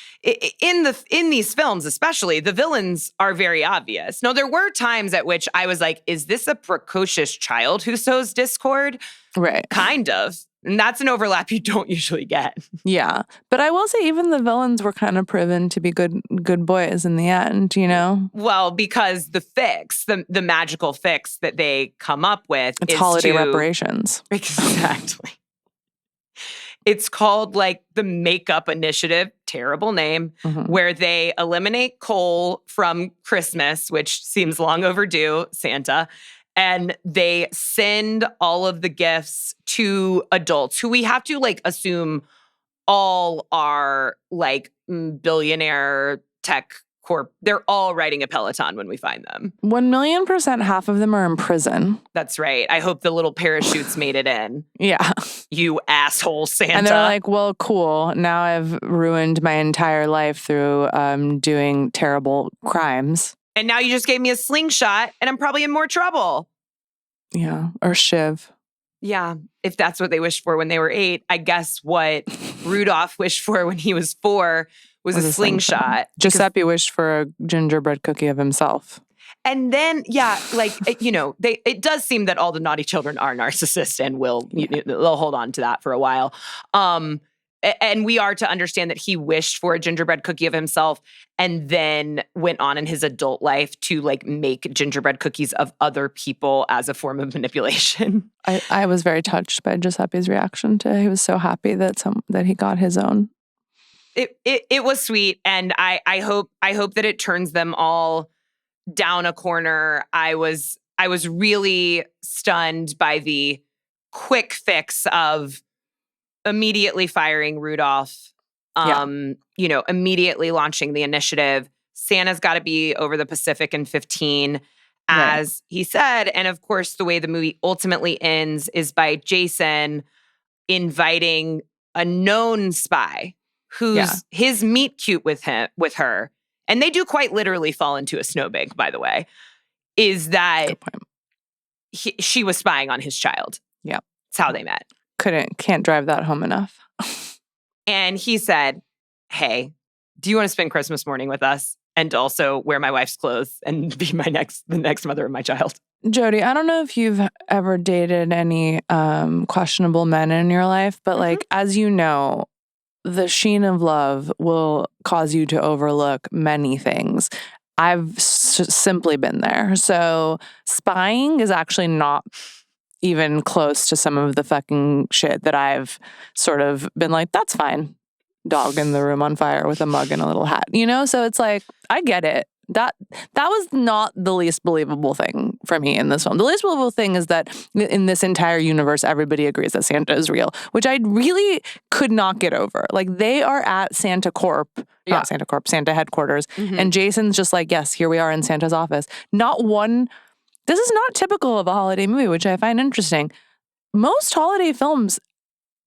Speaker 1: In these films especially, the villains are very obvious. Now, there were times at which I was like, is this a precocious child who sows discord?
Speaker 2: Right.
Speaker 1: Kind of. And that's an overlap you don't usually get.
Speaker 2: Yeah. But I will say even the villains were kind of proven to be good boys in the end, you know?
Speaker 1: Well, because the fix, the magical fix that they come up with
Speaker 2: It's
Speaker 1: is
Speaker 2: holiday reparations.
Speaker 1: Exactly. It's called like the Makeup Initiative, terrible name, where they eliminate coal from Christmas, which seems long overdue, Santa, and they send all of the gifts to adults who we have to like assume all are like billionaire tech corp. They're all riding a Peloton when we find them.
Speaker 2: 1,000,000% half of them are in prison.
Speaker 1: That's right. I hope the little parachutes made it in.
Speaker 2: Yeah.
Speaker 1: You asshole, Santa.
Speaker 2: And they're like, well, cool. Now I've ruined my entire life through doing terrible crimes.
Speaker 1: And now you just gave me a slingshot and I'm probably in more trouble.
Speaker 2: Yeah. Or Shiv.
Speaker 1: Yeah. If that's what they wished for when they were 8, I guess what Rudolph wished for when he was 4 was a slingshot.
Speaker 2: Giuseppe wished for a gingerbread cookie of himself.
Speaker 1: And then, yeah, like, you know, it does seem that all the naughty children are narcissists and they'll hold on to that for a while. And we are to understand that he wished for a gingerbread cookie of himself and then went on in his adult life to like make gingerbread cookies of other people as a form of manipulation.
Speaker 2: I was very touched by Giuseppe's reaction to it. He was so happy that he got his own.
Speaker 1: It was sweet, and I hope that it turns them all down a corner. I was really stunned by the quick fix of immediately firing Rudolph. You know, immediately launching the initiative. Santa's got to be over the Pacific in 15, as he said, and of course, the way the movie ultimately ends is by Jason inviting a known spy who's his meet cute with her, and they do quite literally fall into a snowbank, by the way, is that she was spying on his child.
Speaker 2: Yeah.
Speaker 1: That's how they met.
Speaker 2: Can't drive that home enough.
Speaker 1: And he said, hey, do you want to spend Christmas morning with us and also wear my wife's clothes and be the next mother of my child?
Speaker 2: Jodi, I don't know if you've ever dated any questionable men in your life, but like, as you know, the sheen of love will cause you to overlook many things. I've simply been there. So spying is actually not even close to some of the fucking shit that I've sort of been like, that's fine. Dog in the room on fire with a mug and a little hat, you know? So it's like, I get it. That was not the least believable thing for me in this film. The least believable thing is that in this entire universe, everybody agrees that Santa is real, which I really could not get over. Like, they are at Santa headquarters, and Jason's just like, yes, here we are in Santa's office. This is not typical of a holiday movie, which I find interesting. Most holiday films,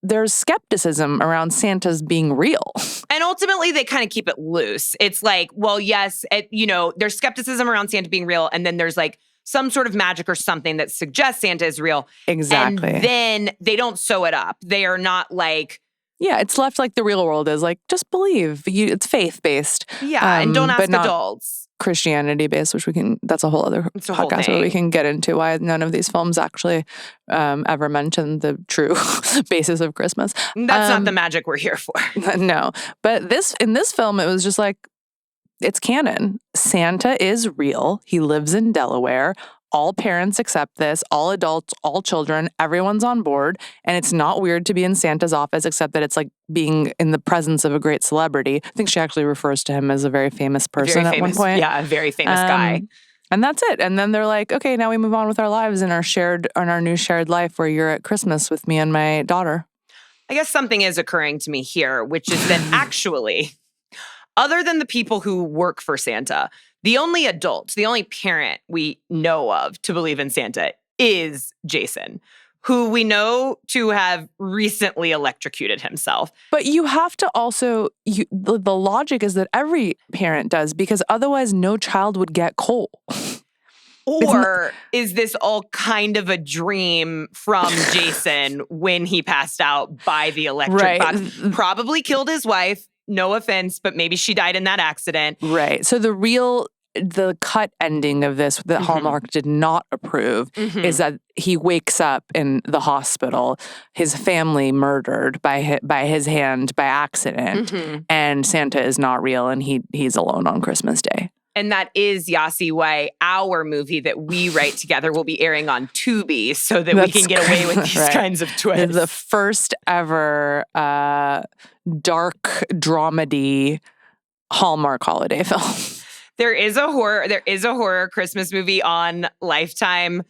Speaker 2: there's skepticism around Santa's being real.
Speaker 1: And ultimately, they kind of keep it loose. It's like, well, yes, there's skepticism around Santa being real, and then there's like some sort of magic or something that suggests Santa is real.
Speaker 2: Exactly.
Speaker 1: And then they don't sew it up. They are not like...
Speaker 2: Yeah, it's left like the real world is, like, just believe. It's faith-based.
Speaker 1: Yeah, and don't ask adults.
Speaker 2: Christianity-based, which that's a whole other podcast where we can get into why none of these films actually ever mention the true basis of Christmas.
Speaker 1: That's not the magic we're here for.
Speaker 2: No. But in this film, it was just like, it's canon. Santa is real. He lives in Delaware. All parents accept this, all adults, all children, everyone's on board. And it's not weird to be in Santa's office, except that it's like being in the presence of a great celebrity. I think she actually refers to him as a very famous person at one point.
Speaker 1: Yeah, a very famous guy.
Speaker 2: And that's it. And then they're like, okay, now we move on with our lives in our new shared life where you're at Christmas with me and my daughter.
Speaker 1: I guess something is occurring to me here, which is that actually, other than the people who work for Santa, the only parent we know of to believe in Santa is Jason, who we know to have recently electrocuted himself.
Speaker 2: But you have to also, the logic is that every parent does, because otherwise no child would get coal.
Speaker 1: Or is this all kind of a dream from Jason when he passed out by the electric box? Probably killed his wife. No offense, but maybe she died in that accident.
Speaker 2: Right. So the real the cut ending of this that Hallmark did not approve is that he wakes up in the hospital, his family murdered by his hand by accident, and Santa is not real and he's alone on Christmas Day.
Speaker 1: And that is Yasi why our movie that we write together will be airing on Tubi so that we can get away with these kinds of twists.
Speaker 2: It's the first ever dark dramedy Hallmark holiday film.
Speaker 1: There is a horror Christmas movie on Lifetime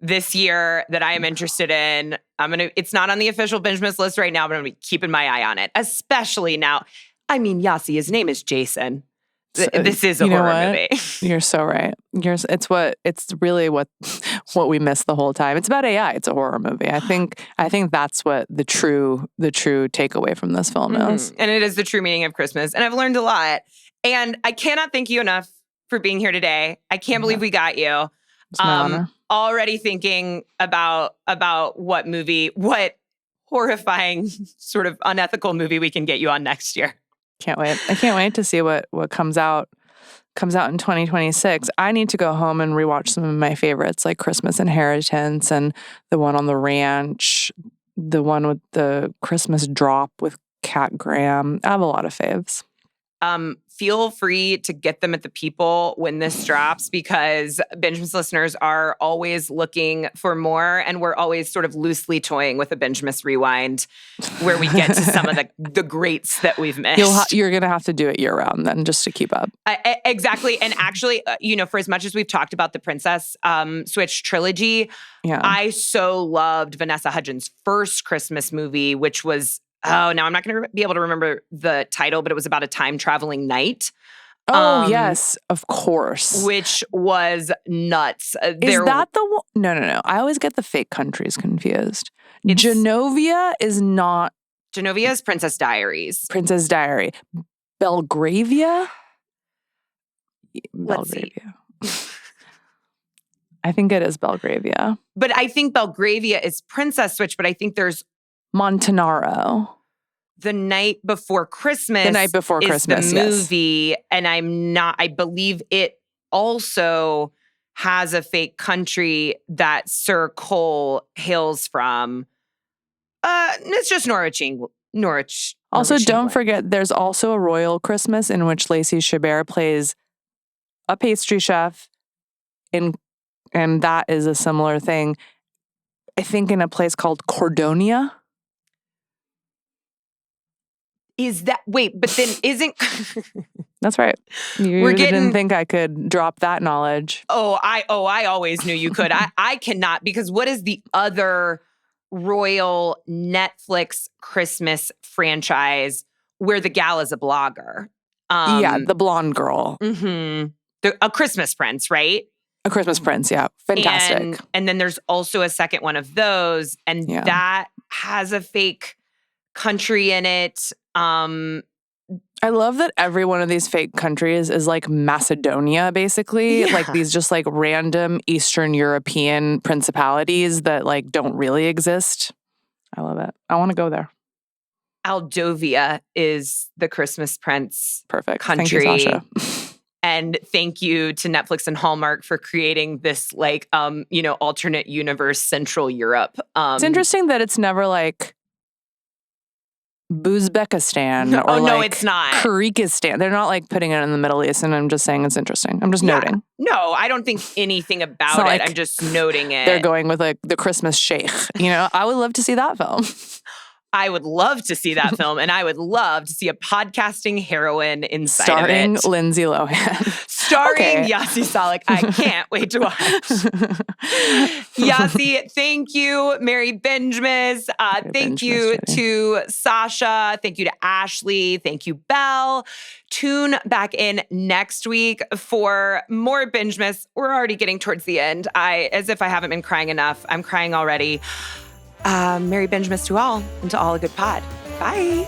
Speaker 1: this year that I am interested in. It's not on the official Bingemas list right now, but I'm going to be keeping my eye on it, especially now. I mean, Yasi, his name is Jason. This is a horror movie.
Speaker 2: You're so right. It's really what we missed the whole time. It's about AI. It's a horror movie. I think that's what the true takeaway from this film is.
Speaker 1: And it is the true meaning of Christmas. And I've learned a lot. And I cannot thank you enough for being here today. I can't believe we got you.
Speaker 2: It's my honor.
Speaker 1: Already thinking about what horrifying sort of unethical movie we can get you on next year.
Speaker 2: Can't wait. I can't wait to see what comes out in 2026. I need to go home and rewatch some of my favorites like Christmas Inheritance and the one on the ranch, the one with the Christmas drop with Cat Graham. I have a lot of faves.
Speaker 1: Feel free to get them at the People when this drops because Bingemas listeners are always looking for more, and we're always sort of loosely toying with a Bingemas rewind where we get to some of the greats that we've missed.
Speaker 2: You're going to have to do it year-round then just to keep up.
Speaker 1: Exactly. And actually, for as much as we've talked about the Princess Switch trilogy, I so loved Vanessa Hudgens' first Christmas movie, which was now I'm not going to be able to remember the title, but it was about a time-traveling knight.
Speaker 2: Oh, yes, of course.
Speaker 1: Which was nuts.
Speaker 2: Is that the one? No. I always get the fake countries confused. Genovia is not.
Speaker 1: Genovia is Princess Diaries.
Speaker 2: Princess Diary. Belgravia?
Speaker 1: Let's see.
Speaker 2: I think it is Belgravia.
Speaker 1: But I think Belgravia is Princess Switch, but I think there's
Speaker 2: Montanaro.
Speaker 1: The Night Before Christmas.
Speaker 2: The Night Before
Speaker 1: is
Speaker 2: Christmas,
Speaker 1: the movie, and I believe it also has a fake country that Sir Cole hails from. It's just Norwich.
Speaker 2: Also, don't forget, there's also a Royal Christmas in which Lacey Chabert plays a pastry chef, and that is a similar thing. I think in a place called Cordonia.
Speaker 1: But then isn't...
Speaker 2: That's right. You didn't think I could drop that knowledge.
Speaker 1: I always knew you could. I cannot, because what is the other royal Netflix Christmas franchise where the gal is a blogger?
Speaker 2: The blonde girl.
Speaker 1: A Christmas Prince, right?
Speaker 2: A Christmas Prince, yeah. Fantastic.
Speaker 1: And then there's also a second one of those, and that has a fake country in it.
Speaker 2: I love that every one of these fake countries is like Macedonia, basically. Like these just like random Eastern European principalities that like don't really exist. I love it. I want to go there.
Speaker 1: Aldovia is the Christmas Prince
Speaker 2: Perfect.
Speaker 1: country.
Speaker 2: Thank you, Sasha.
Speaker 1: And thank you to Netflix and Hallmark for creating this like, alternate universe Central Europe.
Speaker 2: It's interesting that it's never like Uzbekistan or
Speaker 1: no, it's not.
Speaker 2: Kyrgyzstan. They're not like putting it in the Middle East, and I'm just saying it's interesting. I'm just noting.
Speaker 1: No, I don't think anything about it.
Speaker 2: Like
Speaker 1: I'm just noting it.
Speaker 2: They're going with like the Christmas Sheikh. I would love to see that film.
Speaker 1: I would love to see that film, and I would love to see a podcasting heroine inside
Speaker 2: starring
Speaker 1: of it.
Speaker 2: Lindsay Lohan.
Speaker 1: Starring Yasi Salek. I can't wait to watch. Yasi, thank you. Merry Bingemas. Thank you to Sasha. Thank you to Ashleigh. Thank you, Belle. Tune back in next week for more Bingemas. We're already getting towards the end. As if I haven't been crying enough. I'm crying already. Merry Bingemas to all, and to all a good pod. Bye.